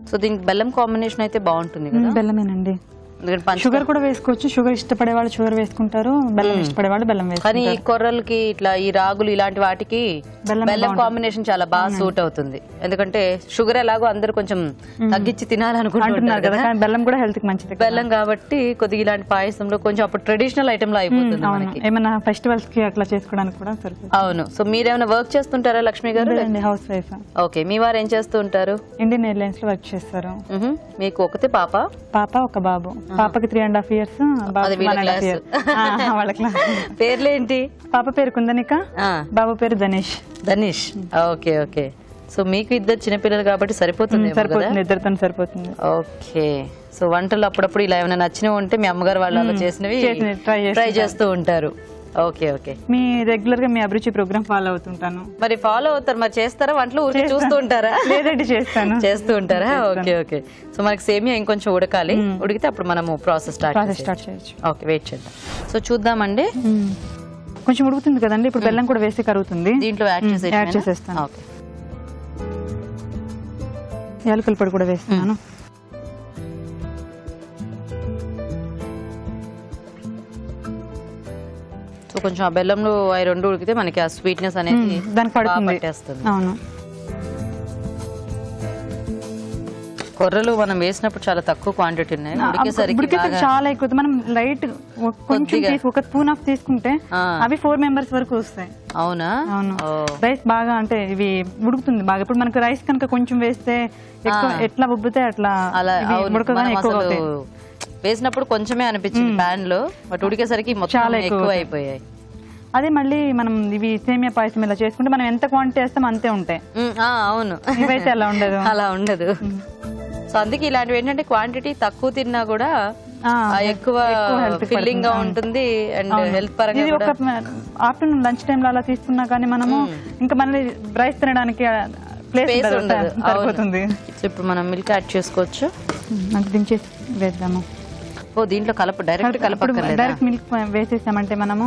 సో దీనికి బెల్లం కాంబినేషన్ అయితే బాగుంటుంది కదా? బెల్లమేనండి, షుగర్ కూడా వేసుకోవచ్చు. షుగర్ ఇష్టపడే వాళ్ళు షుగర్ వేసుకుంటారు, బెల్లం ఇష్టపడే వాళ్ళు బెల్లం వేసుకుంటారు. కానీ ఈ కొర్రలకి ఇట్లా ఈ రాగులు ఇలాంటి వాటికి బెల్లం కాంబినేషన్ చాలా బాగా సూట్ అవుతుంది. ఎందుకంటే షుగర్ ఎలాగో అందరూ కొంచెం తగ్గించి తినాలనుకుంటున్నారు కదా, బెల్లం కూడా హెల్త్ కి మంచిది. బెల్లం కాబట్టి కొద్దిగా ఇలాంటి పాయసంలో కొంచెం అప్పుడు ట్రెడిషనల్ ఐటమ్ లో అయిపోతుంది మనకి. ఏమైనా ఫెస్టివల్స్ కి అట్లా చేసుకోవడానికి కూడా సరిపోతుంది. అవును. సో మీరేమైనా వర్క్ చేస్తుంటారా లక్ష్మి గారు? House wife. ఓకే, మీ వారు ఏం చేస్తూ ఉంటారు? ఇండియన్ ఎయిర్లైన్స్ లో వర్క్ చేస్తారు. మీకు ఒకతే పాప? ఒక బాబు. పాపకి 3.5 years, వాళ్ళ క్లాస్. పేర్లేంటి? పాప పేరు కుందనిక, బాబు పేరు ధనేష్. Okay okay. సో మీకు 2 చిన్నపిల్లలు కాబట్టి సరిపోతుంది. ఇద్దరితో సరిపోతుంది. ఓకే. సో వంటలు అప్పుడప్పుడు ఇలా ఏమైనా నచ్చినవి ఉంటే మీ అమ్మగారు వాళ్ళు చేసినవి ట్రై చేస్తూ ఉంటారు. Okay okay. మీ రెగ్యులర్ గా మీ అభిరుచి ప్రోగ్రామ్ ఫాలో అవుతుంటాను. మరి ఫాలో అవుతారు, మరి చేస్తారా వంటలు? ఊరికి చూస్తూ ఉంటారా? లేదండి, చేస్తాను. చేస్తూ ఉంటారా? Okay okay. సో మనకి సేమియా ఇంకొంచెం ఉడకాలి, ఉడికితే అప్పుడు మనము ప్రాసెస్ స్టార్ట్ చేయొచ్చు. ఓకే, వెయిట్ చేద్దాం. సో చూద్దామండి. కొంచెం ఉడుకుతుంది కదండి, ఇప్పుడు బెల్లం కూడా వేసి కరుగుతుంది, దీంట్లో యాడ్ చేసేస్తాను. ఓకే. యాలకుల పొడి కూడా వేస్తున్నాను. సో కొంచెం ఆ బెల్లంలో అవి రెండు ఉడికితే మనకి ఆ స్వీట్నెస్ అనేది దానికి పడుతుంది. పట్టేస్తుంది. అవును. కొర్రలు మనం వేసినప్పుడు చాలా తక్కువ క్వాంటిటీ ఉన్నాయి, ఉడికేసరికి చాలా ఎక్కువ. మనం లైట్ కొంచెం ఒక స్పూన్ ఆఫ్ తీసుకుంటే అవి 4 members వరకు వస్తాయి. అవునా? అవును. రైస్ బాగా అంటే ఇవి ఉడుకుతుంది బాగా. ఇప్పుడు మనకు రైస్ కనుక కొంచెం వేస్తే ఎట్లా ఉబ్బితే అట్లా ఉడకగానే ఎక్కువ అవుతాయి. వేసినప్పుడు కొంచెమే అనిపించింది ప్యాన్ లో, బట్ ఉడికేసరికి చాలా ఎక్కువ అయిపోయాయి. అదే మళ్ళీ మనం ఇవి సేమియా పాయసం ఇలా చేసుకుంటే మనం ఎంత క్వాంటిటీ వేస్తాం అంతే ఉంటాయి. అవును, ఇవైతే అలా ఉండదు. అలా ఉండదు. సో అందుకే ఇలాంటివి ఏంటంటే క్వాంటిటీ తక్కువ తిన్నా కూడా ఎక్కువ ఫిల్లింగ్ గా ఉంటుంది అండ్ హెల్త్ పరంగా ఒక ఆఫ్టర్నూన్ లంచ్ టైం లో అలా తీసుకున్నా కానీ మనము ఇంకా మళ్ళీ రైస్ తినడానికి ప్లేస్ సరిపోతుంది. సో ఇప్పుడు మనం మిల్క్ యాడ్ చేసుకోవచ్చు. దించేసి వేద్దాము. ఓ దీంట్లో డైరెక్ట్ కలపక్కర్లేదా? డైరెక్ట్ మిల్క్ వేసేసామంటే మనము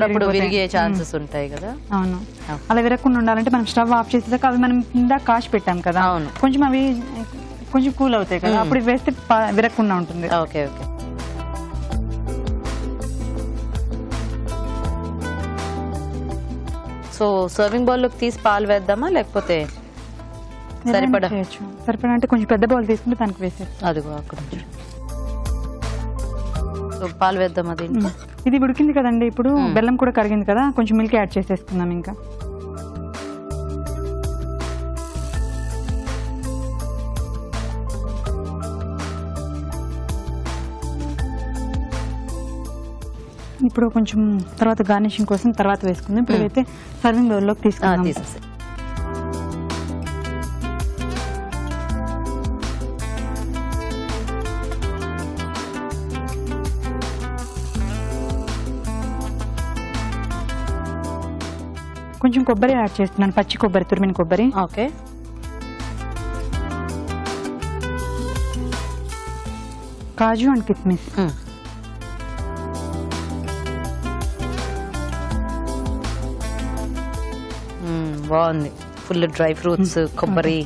అప్పుడు విరిగే ఛాన్సెస్ ఉంటాయి కదా. అవును. అలా విరగకుండా ఉండాలంటే మనం స్టవ్ ఆఫ్ చేసేదాకా అవి మనం కింద కాచి పెట్టాం కదా, కొంచెం అవి కొంచెం కూల్ అవుతాయి కదా, అప్పుడు వేస్తే విరగకుండా ఉంటుంది. Okay okay. So serving bowl లోకి తీసి పాలు వేద్దామా లేకపోతే సరిపడా? సరిపడా అంటే కొంచెం పెద్ద బౌల్ తీసుకుంటే దానికి వేసేస్తాం. అదిగో అక్కడ పాలు వేద్దాం. అది ఇది ఉడికింది కదండి, ఇప్పుడు బెల్లం కూడా కరిగింది కదా, కొంచెం మిల్క్ యాడ్ చేసేసుకుందాం. ఇంకా ఇప్పుడు కొంచెం తర్వాత గార్నిషింగ్ కోసం తర్వాత వేసుకుందాం. ఇప్పుడు అయితే సర్వింగ్ బౌల్లోకి తీసుకుందాం. కొంచెం కొబ్బరి యాడ్ చేస్తున్నాను, పచ్చి కొబ్బరి, తురిమిన కొబ్బరి. ఓకే. కాజు అండ్ కిస్మిస్. బాగుంది, ఫుల్ డ్రై ఫ్రూట్స్, కొబ్బరి.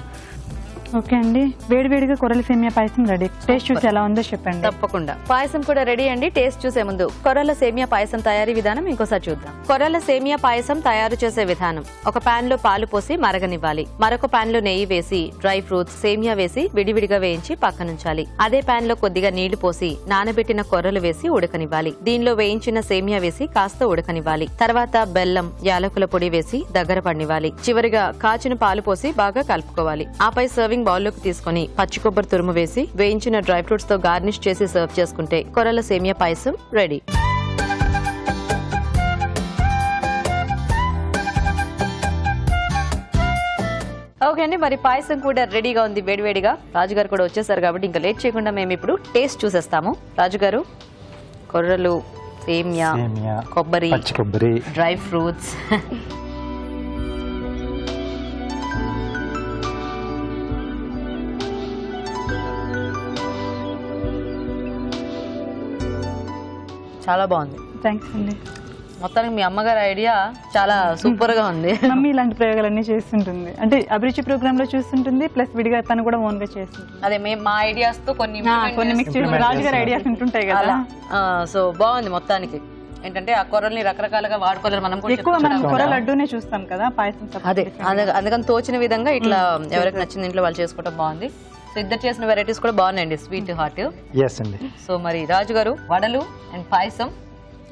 ఓకే అండి, వేడివేడిగా కొర్రల సేమియా పాయసం రెడీ. టేస్ట్ చూసి ఎలా ఉందో చెప్పండి. తప్పకుండా. పాయసం కూడా రెడీ అండి. టేస్ట్ చూసే ముందు కొర్రల సేమియా పాయసం తయారీ విధానం ఇంకోసారి చూద్దాం. కొర్రల సేమియా పాయసం తయారు చేసే విధానం: ఒక పాన్ లో పాలు పోసి మరగనివ్వాలి. మరొక పాన్ లో నెయ్యి వేసి డ్రై ఫ్రూట్స్, సేమియా వేసి విడివిడిగా వేయించి పక్కనుంచాలి. అదే పాన్ లో కొద్దిగా నీళ్లు పోసి నానబెట్టిన కొర్రలు వేసి ఉడకనివ్వాలి. దీనిలో వేయించిన సేమియా వేసి కాస్త ఉడకనివ్వాలి. తర్వాత బెల్లం, యాలకుల పొడి వేసి దగ్గర పడినివ్వాలి. చివరిగా కాచిన పాలు పోసి బాగా కలుపుకోవాలి. ఆపై సర్వింగ్ బౌల్లోకి తీసుకుని పచ్చి కొబ్బరి తురుము వేసి వేయించిన డ్రై ఫ్రూట్స్ తో గార్నిష్ చేసి సర్వ్ చేసుకుంటే కొర్రల సేమియా పాయసం రెడీ. ఓకే అండి, మరి పాయసం కూడా రెడీగా ఉంది వేడివేడిగా. రాజుగారు కూడా వచ్చేసారు కాబట్టి ఇంకా లేట్ చేయకుండా మేము ఇప్పుడు టేస్ట్ చూసేస్తాము. రాజుగారు, కొర్రలు, సేమియా, కొబ్బరి, పచ్చి కొబ్బరి, డ్రై ఫ్రూట్స్, చాలా బాగుంది. థ్యాంక్స్ అండి. మొత్తానికి మీ అమ్మగారి ఐడియా చాలా సూపర్ గా ఉంది. మమ్మీ ఇలాంటి ప్రయోగాలన్నీ చేస్తుంటుంది, అంటే అభిరుచి ప్రోగ్రామ్ లో చూస్తుంటుంది, ప్లస్ విడిగా తను కూడా ఓన్ గా చేస్తుంటుంది. అదే మా ఐడియాస్ తో కొన్ని మిక్స్ చేసి రాజుగారి ఐడియాస్ ఉంటుంటాయి కదా. సో బాగుంది. మొత్తానికి ఏంటంటే ఆ కొర్రల్ని రకరకాలుగా వాడుకోవాలి. మనం ఎక్కువ మనం కొర్ర లడ్డూనే చూస్తాం కదా పాయసం. అదే అందుకని తోచిన విధంగా ఇట్లా ఎవరికి నచ్చిన ఇంట్లో వాళ్ళు చేసుకోవడం బాగుంది. సో ఇద్దరు చేసిన వెరైటీస్ కూడా బాగున్నాయండి, స్వీట్, హాట్. సో మరి రాజు గారు, వడలు అండ్ పాయసం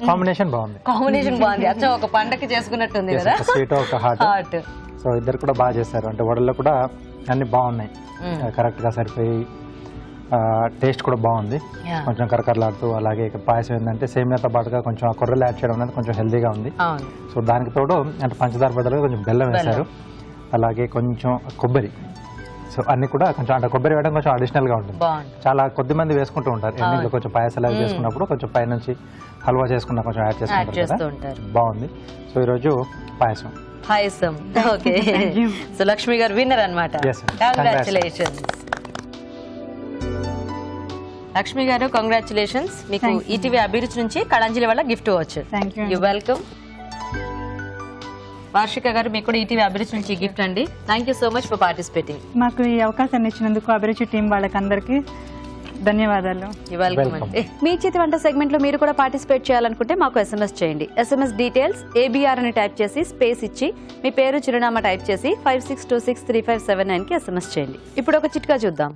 కాంబినేషన్ బాగుంది. అచ్చా ఒక పండగకి చేసుకున్నట్టుంది కదా, స్వీట్ ఒక హాట్. సో ఇద్దరు కూడా బాగా చేశారు. అంటే వడల్లో కూడా అన్ని బాగున్నాయి, కరెక్ట్ గా సరిపోయి. టేస్ట్ కూడా బాగుంది, కొంచెం కరకరలాడుతూ. అలాగే పాయసం ఏంటంటే సేమియాతో పాటుగా కొంచెం కొర్రలు యాడ్ చేయడం అనేది కొంచెం హెల్దీగా ఉంది. సో దానికి తోడు అంటే పంచదార బదులుగా కొంచెం బెల్లం వేశారు. అలాగే కొంచెం కొబ్బరి సో అన్ని కూడా కొంచెం అంటే కొబ్బరి వేయడం కొంచెం అడిషనల్ గా ఉంటుంది. చాలా కొద్ది మంది వేసుకుంటూ ఉంటారు ఎండింగ్ కొంచెం పాయసాలు చేసుకున్నప్పుడు కొంచెం పై నుంచి హల్వా చేసుకున్నా కొంచెం యాడ్ చేసుకుంటారు. బాగుంది. సో ఈరోజు పాయసం. ఓకే, సో లక్ష్మి గారు విన్నర్ అన్నమాట. కంగ్రాచులేషన్స్ లక్ష్మి గారు, కంగ్రాచులేషన్స్. మీకు ఈటీవీ అభిరుచి నుంచి కళాంజలి వల్ల గిఫ్ట్ వచ్చు. You welcome. వార్షిక గారు, మీకు కూడా ఈటీవీ అభిరుచి నుంచి గిఫ్ట్ అండి. Thank you so much for participating. మాకు ఈ అవకాశాన్ని ఇచ్చినందుకు అభిరుచి టీం వాళ్ళకందరికీ ధన్యవాదాలు. వెల్కమ్ అండి. మీ చేతి వంట సెగ్మెంట్ లో మీరు కూడా పార్టిసిపేట్ చేయాలనుకుంటే మాకు SMS చేయండి. SMS డీటెయిల్స్ ABR అని టైప్ చేసి స్పేస్ ఇచ్చి మీ పేరు చిరునామా టైప్ చేసి 56263579 కి SMS చేయండి. ఇప్పుడు ఒక చిట్కా చూద్దాం.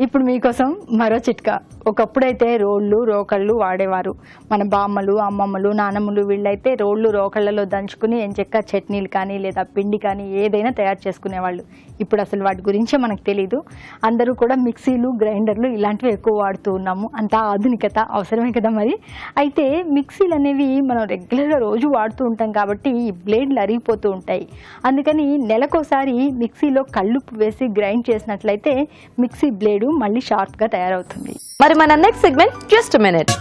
ఇప్పుడు మీకోసం మరో చిట్కా. ఒకప్పుడైతే రోళ్ళు రోకళ్ళు వాడేవారు. మన బామ్మలు, అమ్మమ్మలు, నానమ్మలు వీళ్ళైతే రోళ్ళు రోకళ్ళలో దంచుకుని ఎంచక్క చట్నీలు కానీ లేదా పిండి కానీ ఏదైనా తయారు చేసుకునేవాళ్ళు. ఇప్పుడు అసలు వాటి గురించే మనకు తెలీదు. అందరూ కూడా మిక్సీలు, గ్రైండర్లు ఇలాంటివి ఎక్కువ వాడుతూ ఉన్నాము. అంత ఆధునికత అవసరమే కదా మరి. అయితే మిక్సీలు అనేవి మనం రెగ్యులర్గా రోజు వాడుతూ ఉంటాం కాబట్టి ఈ బ్లేడ్లు అరిగిపోతూ ఉంటాయి. అందుకని నెలకోసారి మిక్సీలో కల్లుప్పు వేసి గ్రైండ్ చేసినట్లయితే మిక్సీ బ్లేడు మళ్ళీ షార్ప్గా తయారవుతుంది. మరి మన next segment just minute.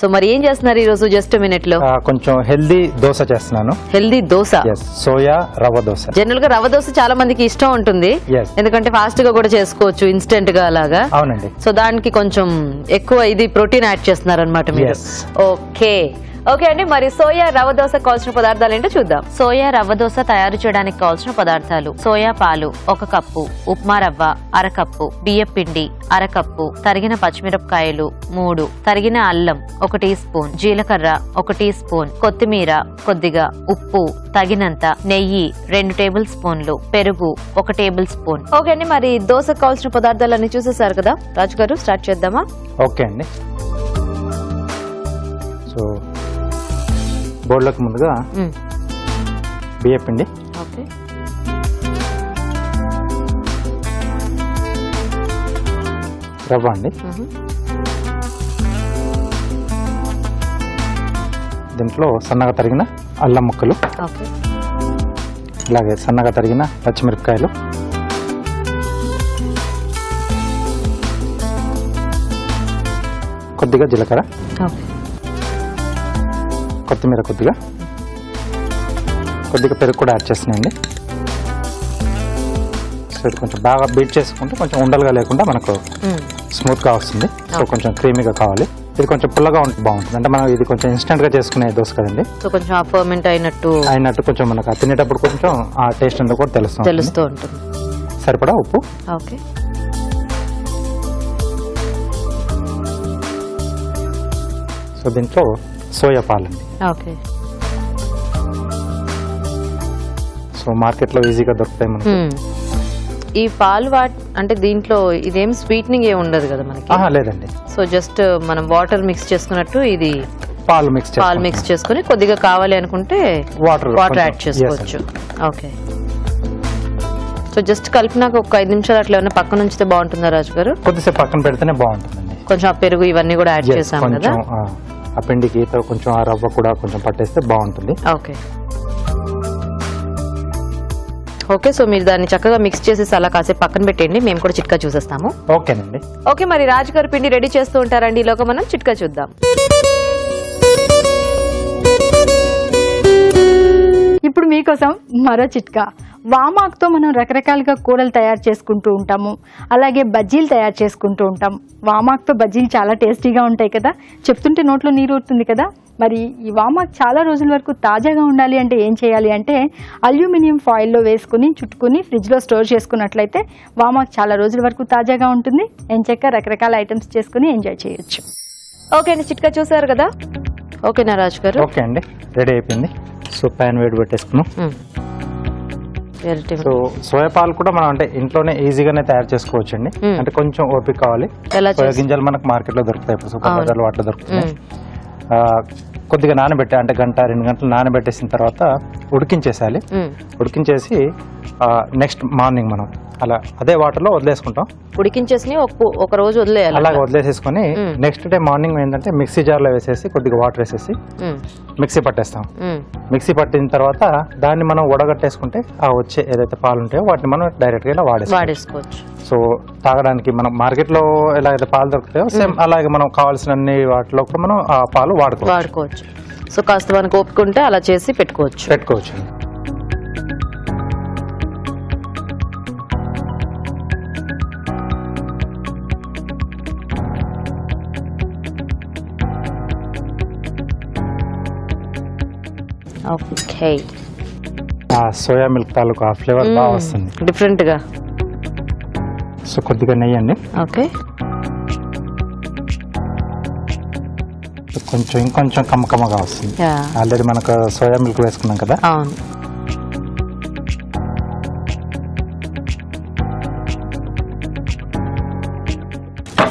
So మరి ఏం చేస్తున్నారు ఈ రోజు జస్ట్ మినిట్ లో? కొంచెం హెల్దీ దోశ చేస్తున్నాను. Healthy dosa, soya rava dosa. General గా రవ్వ దోశ చాలా మందికి ఇష్టం ఉంటుంది, ఎందుకంటే ఫాస్ట్ గా కూడా చేసుకోవచ్చు, ఇన్స్టెంట్ గా అలాగా. అవునండి. సో దానికి కొంచెం ఎక్కువ ఇది ప్రోటీన్ యాడ్ చేస్తున్నారు అనమాట మీరు. ఓకే ఓకే అండి. మరి సోయా రవ్వ దోశ కావాల్సిన పదార్థాలు ఏంటో చూద్దాం. సోయా రవ్వ దోశ తయారు చేయడానికి కావాల్సిన పదార్థాలు: సోయా పాలు 1 కప్పు, ఉప్మా రవ్వ 1/2 కప్పు, బియ్యం పిండి 1/2 కప్పు, తరిగిన పచ్చిమిరపకాయలు 3, తరిగిన అల్లం 1 టీ స్పూన్, జీలకర్ర 1 టీ స్పూన్, కొత్తిమీర కొద్దిగా, ఉప్పు తగినంత, నెయ్యి 2 టేబుల్ స్పూన్లు, పెరుగు 1 టేబుల్ స్పూన్. ఓకే అండి. మరి దోశ కావాల్సిన పదార్థాలన్నీ చూసేసారు కదా రాజు గారు, స్టార్ట్ చేద్దామా? ఓకే అండి. సో బౌల్లోకి ముందుగా బియ్యం పిండి, రవ్వ అండి, దీంట్లో సన్నగా తరిగిన అల్లం ముక్కలు, అలాగే సన్నగా తరిగిన పచ్చిమిరపకాయలు, కొద్దిగా జీలకర్ర, కొత్తిమీర కొద్దిగా పెరుగు కూడా యాడ్ చేస్తున్నాయండి. సో ఇది కొంచెం బాగా బీట్ చేసుకుంటే కొంచెం ఉండలుగా లేకుండా మనకు స్మూత్గా వస్తుంది. సో కొంచెం క్రీమీగా కావాలి. ఇది కొంచెం పుల్లగా ఉంటే బాగుంటుంది. అంటే మనం ఇది కొంచెం ఇన్స్టెంట్ గా చేసుకునే దోశ కదండి. సో కొంచెం ఫర్మెంట్ అయినట్టు కొంచెం మనకు తినేటప్పుడు కొంచెం ఆ టేస్ట్ అంతా కూడా తెలుస్తూ ఉంటుంది. సరిపడా ఉప్పు, ఓకే, సో దీంట్లో సోయా పాలండి. ఓకే. సో మార్కెట్ లో ఈజీగా దొరుకుతాయి మనకి. ఈ పాలు అంటే దీంట్లో ఇదేం స్వీట్నింగ్ ఏమి ఉండదు కదా మనకి? లేదండి. సో జస్ట్ మనం వాటర్ మిక్స్ చేసుకున్నట్టు ఇది పాలు మిక్స్ చేసుకుని కొద్దిగా కావాలి అనుకుంటే వాటర్ యాడ్ చేసుకోవచ్చు. ఓకే. సో జస్ట్ కలిపినాక ఒక 5 నిమిషాలు అట్లా ఏమైనా పక్కన ఉంచితే బాగుంటుందా రాజు గారు? కొద్దిసేపు పక్కన పెడితేనే బాగుంటుందండి. కొంచెం ఆ పెరుగు ఇవన్నీ కూడా యాడ్ చేసాం కదా, ఆ పిండికి కొంచెం ఆ రవ్వ కూడా కొంచెం పట్టేస్తే బాగుంటుంది. Okay okay. సో మీరు దాన్ని చక్కగా మిక్స్ చేసేసి అలా కాసేపు పక్కన పెట్టండి, మేము కూడా చిట్కా చూసేస్తాము. ఓకేనండి. ఓకే, మరి రాజు గారు పిండి రెడీ చేస్తూ ఉంటారండి, ఈలోగా మనం చిట్కా చూద్దాం. ఇప్పుడు మీకోసం మరో చిట్కా. వామాకుతో మనం రకరకాలుగా కూరలు తయారు చేసుకుంటూ ఉంటాము, అలాగే బజ్జీలు తయారు చేసుకుంటూ ఉంటాం. వామాకుతో బజ్జీలు చాలా టేస్టీగా ఉంటాయి కదా, చెప్తుంటే నోట్లో నీరు ఊరుతుంది కదా. మరి ఈ వామాకు చాలా రోజుల వరకు తాజాగా ఉండాలి అంటే ఏం చేయాలి అంటే అల్యూమినియం ఫాయిల్లో వేసుకుని చుట్టుకుని ఫ్రిడ్జ్లో స్టోర్ చేసుకున్నట్లయితే వామాకు చాలా రోజుల వరకు తాజాగా ఉంటుంది. ఎంచక్క రకరకాల ఐటమ్స్ చేసుకుని ఎంజాయ్ చేయొచ్చు. ఓకే అండి, చిట్కా చూసారు కదా. ఓకేనా రాజు గారు? ఓకే అండి, రెడీ అయిపోయింది. సో ప్యాన్ వేడి పెట్టేసుకున్నాం. సో సోయా పాలు కూడా మనం అంటే ఇంట్లోనే ఈజీగానే తయారు చేసుకోవచ్చు అండి. అంటే కొంచెం ఓపిక కావాలి. సోయా గింజలు మనకు మార్కెట్ లో దొరుకుతాయి, ఇప్పుడు సూపర్ బజార్లో వాటిలో దొరుకుతాయి. కొద్దిగా నానబెట్టి అంటే 1-2 గంటలు నానబెట్టేసిన తర్వాత ఉడికించేసాలి. ఉడికించేసి నెక్స్ట్ మార్నింగ్ మనం అలా అదే వాటర్లో వదిలేసుకుంటాం. ఉడికించేసి ఒక రోజు వదిలేయాలి. అలాగే వదిలేసేసుకొని నెక్స్ట్ డే మార్నింగ్ ఏంటంటే మిక్సీ జార్లో వేసేసి కొద్దిగా వాటర్ వేసేసి మిక్సీ పట్టేస్తాం. మిక్సీ పట్టిన తర్వాత దాన్ని మనం వడగట్టేసుకుంటే ఆ వచ్చే ఏదైతే పాలు ఉంటాయో వాటిని మనం డైరెక్ట్గా ఇలా వాడేసుకోవచ్చు. సో తాగడానికి మనం మార్కెట్లో ఎలా అయితే పాలు దొరుకుతాయో సేమ్ అలాగే మనం కావాల్సిన అన్ని వాటిలో కూడా మనం ఆ పాలు వాడుకోవచ్చు. సో కాస్త మనకు ఓపుకుంటే అలా చేసి పెట్టుకోవచ్చు. ఓకే, ఆ సోయా మిల్క్ తాలూకు ఆ ఫ్లేవర్ బాగా వస్తుంది డిఫరెంట్ గా. సో కొద్దిగా నెయ్యి అండి. ఓకే, ఇంకొంచెం కమ్మకమ్మగా వస్తుంది. ఆల్రెడీ మనకు సోయా మిల్క్ వేసుకున్నాం కదా. అవును.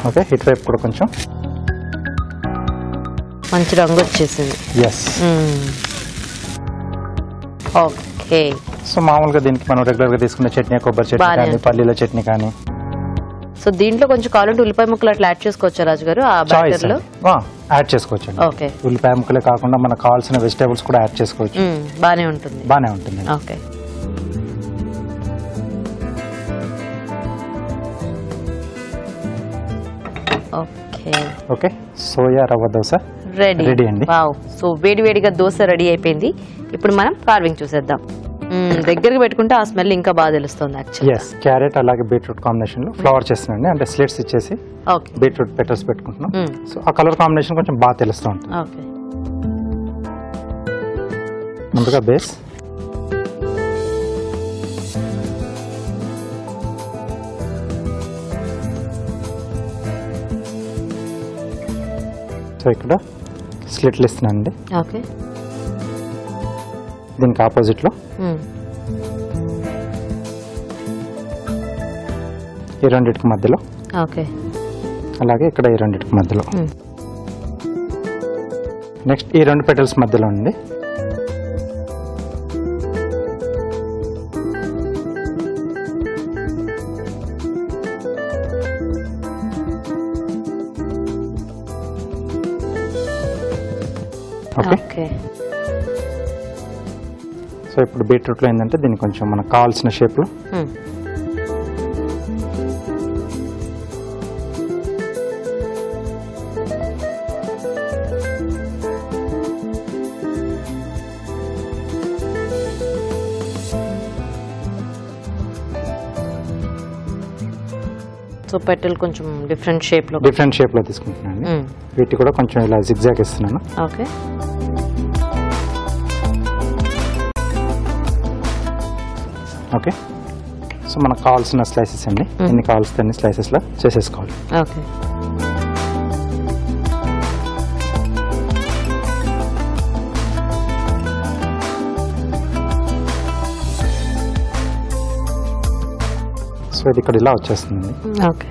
ఓకే, ఇటువైపు కూడా కొంచెం మంచి రంగు వచ్చేసింది. ఎస్. ఓకే, సో మామూలుగా దీనికి మనం రెగ్యులర్ గా తీసుకునే చట్నీ, కొబ్బరి చట్నీ కానీ పల్లీల చట్నీ కానీ. సో దీంట్లో కొంచెం కావాలంటే ఉల్లిపాయ ముక్కలు అట్లా యాడ్ చేసుకోవచ్చు రాజు గారు ఆ బ్యాటర్ లో. యాడ్ చేసుకోవచ్చు. ఓకే, ఉల్లిపాయ ముక్కలే కాకుండా మనకు కావాల్సిన వెజిటేబుల్స్ కూడా యాడ్ చేసుకోవచ్చు. బానే ఉంటుంది. Okay, okay. Soya rava dosa ready అండి. వావ్, సో వేడివేడిగా దోశ రెడీ అయిపోయింది. ఇప్పుడు మనం కార్వింగ్ చూసేద్దాం. దగ్గరికి పెట్టుకుంటే ఆ స్మెల్ ఇంకా బాగా తెలుస్తుంది యాక్చువల్లీ. yes, క్యారెట్ అలాగే బీట్రూట్ కాంబినేషన్ లో ఫ్లవర్ చేస్తున్నాండి. అంటే స్లిట్స్ ఇచ్చేసి బీట్రూట్ పెటల్స్ పెట్టుకుంటున్నాం. సో ఆ కలర్ కాంబినేషన్ కొంచెం బాగా తెలుస్తూ ఉంటుంది. ఓకే, ముందుగా బేస్, సో ఇక్కడ స్లిట్లు ఇస్తున్నానండి. ఓకే, దీనికి ఆపోజిట్ లో ఈ రెండింటికి మధ్యలో. ఓకే, అలాగే ఇక్కడ ఈ రెండింటికి మధ్యలో. నెక్స్ట్ ఈ రెండు పెటల్స్ మధ్యలో అండి. ఓకే, సో ఇప్పుడు బీట్రూట్ లో ఏంటంటే దీనికి కొంచెం మనకు కావాల్సిన షేప్ లో సో పెటల్ కొంచెం డిఫరెంట్ షేప్ లో తీసుకుంటున్నాను. వీటి కూడా కొంచెం ఇలా జిగ్జాగ్ ఇస్తున్నాను. Okay, okay. సో మనకు కావాల్సిన స్లైసెస్ అండి. ఎన్ని కావాల్సిన అన్ని స్లైసెస్ లో చేసేసుకోవాలి. ఓకే, సో ఇది ఇక్కడ ఇలా వచ్చేస్తుంది. Okay,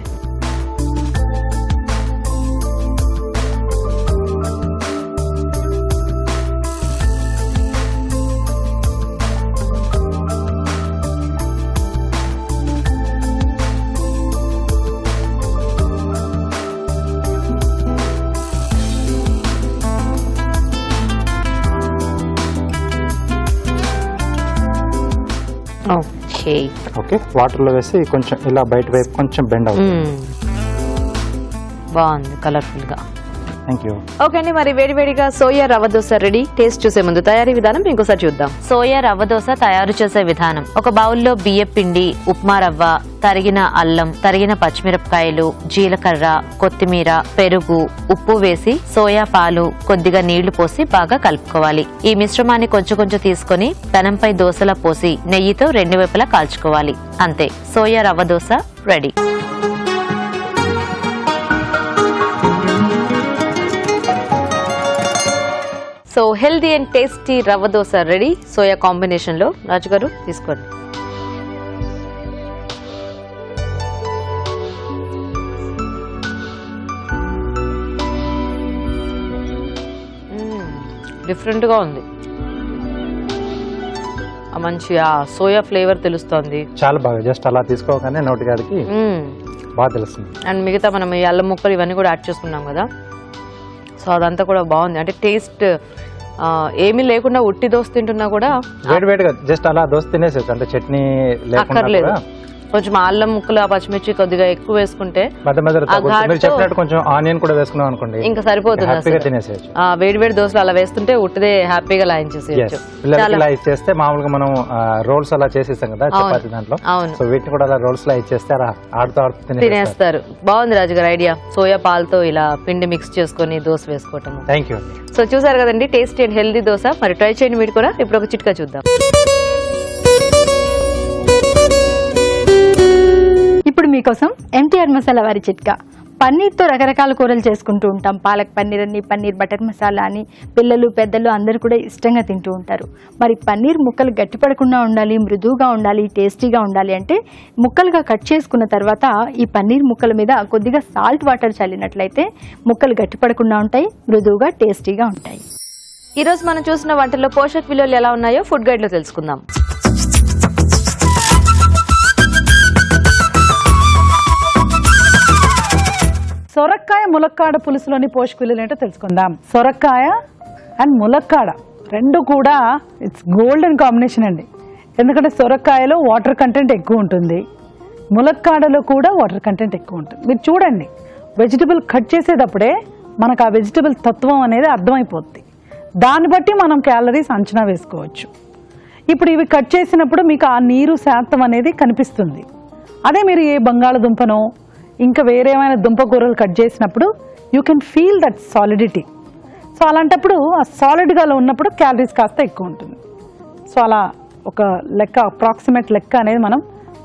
okay. ఓకే, వాటర్ లో వేసి కొంచెం ఇలా బయట వైపు కొంచెం బెండ్ అవుతుంది. బాగుంది కలర్ఫుల్ గా. Thank you. ఓకే అండి, మరి వేడివేడిగా soya rava dosa ready. Taste చూసే ముందు తయారీ విధానం ఇంకోసారి చూద్దాం. సోయా రవ్వ దోశ తయారు చేసే విధానం: ఒక బౌల్లో బియ్య పిండి, ఉప్మా రవ్వ, తరిగిన అల్లం, తరిగిన పచ్చిమిరపకాయలు, జీలకర్ర, కొత్తిమీర, పెరుగు, ఉప్పు వేసి సోయా పాలు, కొద్దిగా నీళ్లు పోసి బాగా కలుపుకోవాలి. ఈ మిశ్రమాన్ని కొంచెం కొంచెం తీసుకుని పెనంపై దోశలా పోసి నెయ్యితో 2 వైపులా కాల్చుకోవాలి. అంతే, soya rava dosa ready. So healthy and tasty rava dosa ready soya combination లో. రాజు గారు తీసుకోండి. డిఫరెంట్ గా ఉంది. మంచి సోయా ఫ్లేవర్ తెలుస్తుంది. చాలా బాగా జస్ట్ అలా తీసుకోగానే నోటి గారికి బాగా తెలుస్తుంది. అండ్ మిగతా మనం ఈ అల్లం ముక్కలు ఇవన్నీ కూడా యాడ్ చేసుకున్నాం కదా, సో అదంతా కూడా బాగుంది. అంటే టేస్ట్ ఏమీ లేకుండా ఉట్టి దోశ తింటున్నా కూడా వేడివేడిగా జస్ట్ అలా దోశ తినేసేచ్చు. అంటే చట్నీ అక్కర్లేదు. కొంచెం అల్లం ముక్కలు పచ్చిమిర్చి కొద్దిగా ఎక్కువ వేసుకుంటే కొంచెం ఆనియన్ కూడా వేసుకున్నాం అనుకోండి ఇంకా సరిపోతుంది. వేడి వేడి దోశలు అలా వేస్తుంటే ఉట్టిదే హ్యాపీగా లాయించేసేయచ్చు. పిల్లలకి ఇచ్చేస్తే మామూలుగా మనం రోల్స్ అలా చేసేస్తాం కదా చపాతీ దాంట్లో, సో వీటిని కూడా అలా రోల్స్ లా ఇచ్చేస్తే ఆడుతూ తినేస్తారు. బాగుంది రాజు గారు ఐడియా. సోయా పాలతో ఇలా పిండి మిక్స్ చేసుకుని దోశ వేసుకోవటం. Thank you. సో చూసారు కదండి టేస్టీ అండ్ హెల్దీ దోశ. మరి ట్రై చేయండి మీరు కూడా. ఇప్పుడు ఒక చిట్కా చూద్దాం. ఇప్పుడు మీకోసం ఎన్టీఆర్ మసాలా వారి చిట్కా. పన్నీర్తో రకరకాల కూరలు చేసుకుంటూ ఉంటాం. పాలక్ పన్నీర్ అని, పన్నీర్ బటర్ మసాలా అని పిల్లలు పెద్దలు అందరూ కూడా ఇష్టంగా తింటూ ఉంటారు. మరి పన్నీర్ ముక్కలు గట్టిపడకుండా ఉండాలి, మృదువుగా ఉండాలి, టేస్టీగా ఉండాలి అంటే ముక్కలుగా కట్ చేసుకున్న తర్వాత ఈ పన్నీర్ ముక్కల మీద కొద్దిగా సాల్ట్ వాటర్ చల్లినట్లయితే ముక్కలు గట్టిపడకుండా ఉంటాయి, మృదువుగా టేస్టీగా ఉంటాయి. ఈరోజు మనం చూసిన వంటల్లో పోషక విలువలు ఎలా ఉన్నాయో ఫుడ్ గైడ్ లో తెలుసుకుందాం. సొరకాయ ములక్కాడ పులుసులోని పోషక విలువలు ఏంటో తెలుసుకుందాం. సొరకాయ అండ్ ములక్కాడ రెండు కూడా ఇట్స్ గోల్డెన్ కాంబినేషన్ అండి. ఎందుకంటే సొరకాయలో వాటర్ కంటెంట్ ఎక్కువ ఉంటుంది, ములక్కాడలో కూడా వాటర్ కంటెంట్ ఎక్కువ ఉంటుంది. మీరు చూడండి, వెజిటబుల్ కట్ చేసేటప్పుడే మనకు ఆ వెజిటబుల్ తత్వం అనేది అర్థమైపోతుంది. దాన్ని బట్టి మనం క్యాలరీస్ అంచనా వేసుకోవచ్చు. ఇప్పుడు ఇవి కట్ చేసినప్పుడు మీకు ఆ నీరు శాతం అనేది కనిపిస్తుంది. అదే మీరు ఏ బంగాళదుంపనో ఇంకా వేరే ఏమైనా దుంప కూరలు కట్ చేసినప్పుడు you can feel that solidity. So అలాంటప్పుడు ఆ సాలిడ్గా ఉన్నప్పుడు క్యాలరీస్ కాస్త ఎక్కువ ఉంటుంది. సో అలా ఒక లెక్క, అప్రాక్సిమేట్ లెక్క అనేది మనం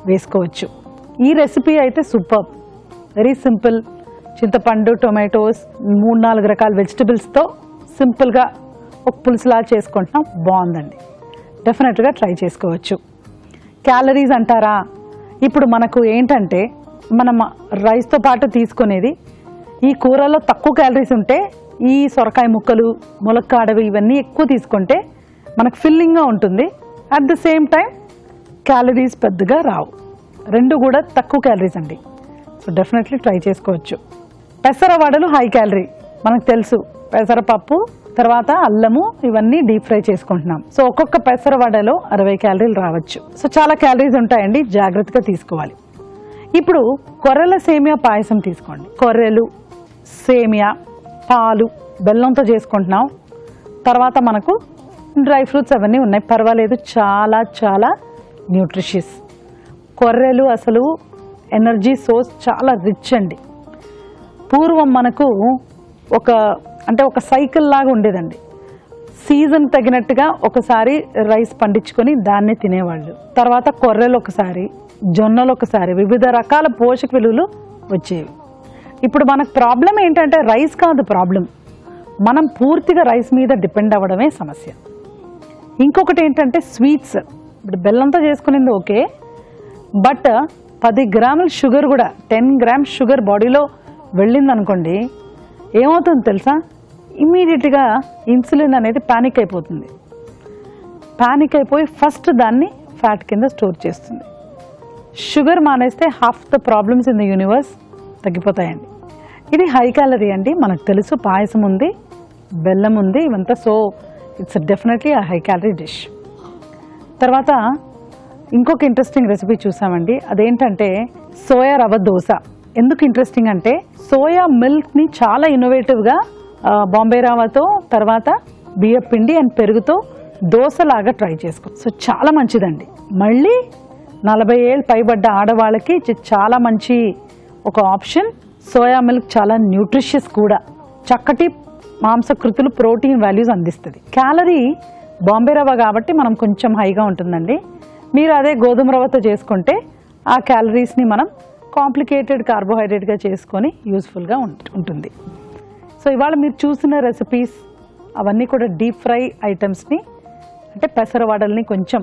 వేసుకోవచ్చు. ఈ రెసిపీ అయితే సూపర్, వెరీ సింపుల్. చింతపండు, టొమాటోస్, 3-4 రకాల వెజిటబుల్స్తో సింపుల్గా ఒక పులుసులా చేసుకుంటున్నాం. బాగుందండి, డెఫినెట్గా ట్రై చేసుకోవచ్చు. క్యాలరీస్ అంటారా, ఇప్పుడు మనకు ఏంటంటే మనం రైస్తో పాటు తీసుకునేది ఈ కూరలో తక్కువ క్యాలరీస్ ఉంటే ఈ సొరకాయ ముక్కలు, ములక్కాడవి ఇవన్నీ ఎక్కువ తీసుకుంటే మనకు ఫిల్లింగ్గా ఉంటుంది. At the same time calories పెద్దగా రావు. రెండు కూడా తక్కువ క్యాలరీస్ అండి. సో డెఫినెట్లీ ట్రై చేసుకోవచ్చు. పెసరవడలు హై క్యాలరీ మనకు తెలుసు. పెసరపప్పు తర్వాత అల్లము ఇవన్నీ డీప్ ఫ్రై చేసుకుంటున్నాం. సో ఒక్కొక్క పెసరవడలో 60 క్యాలరీలు రావచ్చు. సో చాలా క్యాలరీస్ ఉంటాయండి, జాగ్రత్తగా తీసుకోవాలి. ఇప్పుడు కొర్రెల సేమియా పాయసం తీసుకోండి. కొర్రెలు, సేమియా, పాలు, బెల్లంతో చేసుకుంటున్నాం. తర్వాత మనకు డ్రై ఫ్రూట్స్ అవన్నీ ఉన్నాయి, పర్వాలేదు. చాలా చాలా న్యూట్రిషియస్. కొర్రెలు అసలు ఎనర్జీ సోర్స్ చాలా రిచ్ అండి. పూర్వం మనకు ఒక సైకిల్ లాగా ఉండేదండి. సీజన్ తగినట్టుగా ఒకసారి రైస్ పండించుకొని దాన్ని తినేవాళ్ళు, తర్వాత కొర్రెలు ఒకసారి, జొన్నలు ఒకసారి, వివిధ రకాల పోషక విలువలు వచ్చేవి. ఇప్పుడు మనకు ప్రాబ్లం ఏంటంటే రైస్ కాదు ప్రాబ్లం, మనం పూర్తిగా రైస్ మీద డిపెండ్ అవ్వడమే సమస్య. ఇంకొకటి ఏంటంటే స్వీట్స్. ఇప్పుడు బెల్లంతో చేసుకునేది ఓకే, బట్ 10 గ్రాముల షుగర్ కూడా 10 గ్రామ్స్ షుగర్ బాడీలో వెళ్ళిందనుకోండి, ఏమవుతుంది తెలుసా? ఇమ్మీడియట్గా ఇన్సులిన్ అనేది ప్యానిక్ అయిపోతుంది. ప్యానిక్ అయిపోయి ఫస్ట్ దాన్ని ఫ్యాట్ కింద స్టోర్ చేస్తుంది. షుగర్ మానేస్తే half the problems in the universe తగ్గిపోతాయండి. ఇది హై క్యాలరీ అండి, మనకు తెలుసు. పాయసం ఉంది, బెల్లం ఉంది, ఇవంతా. సో ఇట్స్ డెఫినెట్లీ ఆ హై క్యాలరీ డిష్. తర్వాత ఇంకొక ఇంట్రెస్టింగ్ రెసిపీ చూసామండి, అదేంటంటే సోయా రవ్వ దోశ. ఎందుకు ఇంట్రెస్టింగ్ అంటే సోయా మిల్క్ని చాలా ఇన్నోవేటివ్గా బాంబే రవ్వతో, తర్వాత బియ్యం పిండి అండ్ పెరుగుతో దోశలాగా ట్రై చేసుకో. సో చాలా మంచిదండి. మళ్ళీ 40 ఏళ్ళు పైబడ్డ ఆడవాళ్ళకి చాలా మంచి ఒక ఆప్షన్. సోయా మిల్క్ చాలా న్యూట్రిషియస్ కూడా, చక్కటి మాంసకృతులు, ప్రోటీన్ వాల్యూస్ అందిస్తుంది. క్యాలరీ బాంబే రవ్వ కాబట్టి మనం కొంచెం హైగా ఉంటుందండి. మీరు అదే గోధుమ రవ్వతో చేసుకుంటే ఆ క్యాలరీస్ని మనం కాంప్లికేటెడ్ కార్బోహైడ్రేట్గా చేసుకొని యూస్ఫుల్గా ఉంటుంది. సో ఇవాళ మీరు చూసిన రెసిపీస్ అవన్నీ కూడా డీప్ ఫ్రై ఐటమ్స్ని, అంటే పెసరవడల్ని కొంచెం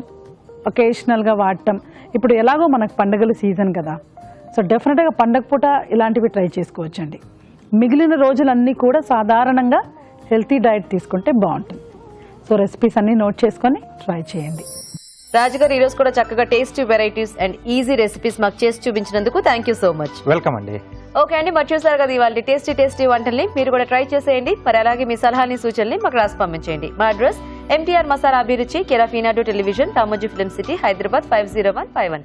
ఒకేషనల్గా వాడటం. ఇప్పుడు ఎలాగో మనకు పండుగల సీజన్ కదా, సో డెఫినెట్గా పండగ పూట ఇలాంటివి ట్రై చేసుకోవచ్చండి. మిగిలిన రోజులన్నీ కూడా సాధారణంగా హెల్తీ డైట్ తీసుకుంటే బాగుంటుంది. సో రెసిపీస్ అన్ని నోట్ చేసుకొని ట్రై చేయండి. రాజుగారు ఈ రోజు కూడా చక్కగా tasty varieties and easy recipes మాకు చేసి చూపించినందుకు thank you so much. Welcome అండి. ఓకే అండి, మరి చూసారు కదా ఇవాళ టేస్టీ వంటల్ని మీరు కూడా ట్రై చేసేయండి. మరి అలాగే మీ సలహాని సూచనల్ని మాకు రాసి పంపించేయండి. మా అడ్రస్ MTR మసాలా అభిరుచి, care of Eenadu television, Ramoji film city, Hyderabad 501512.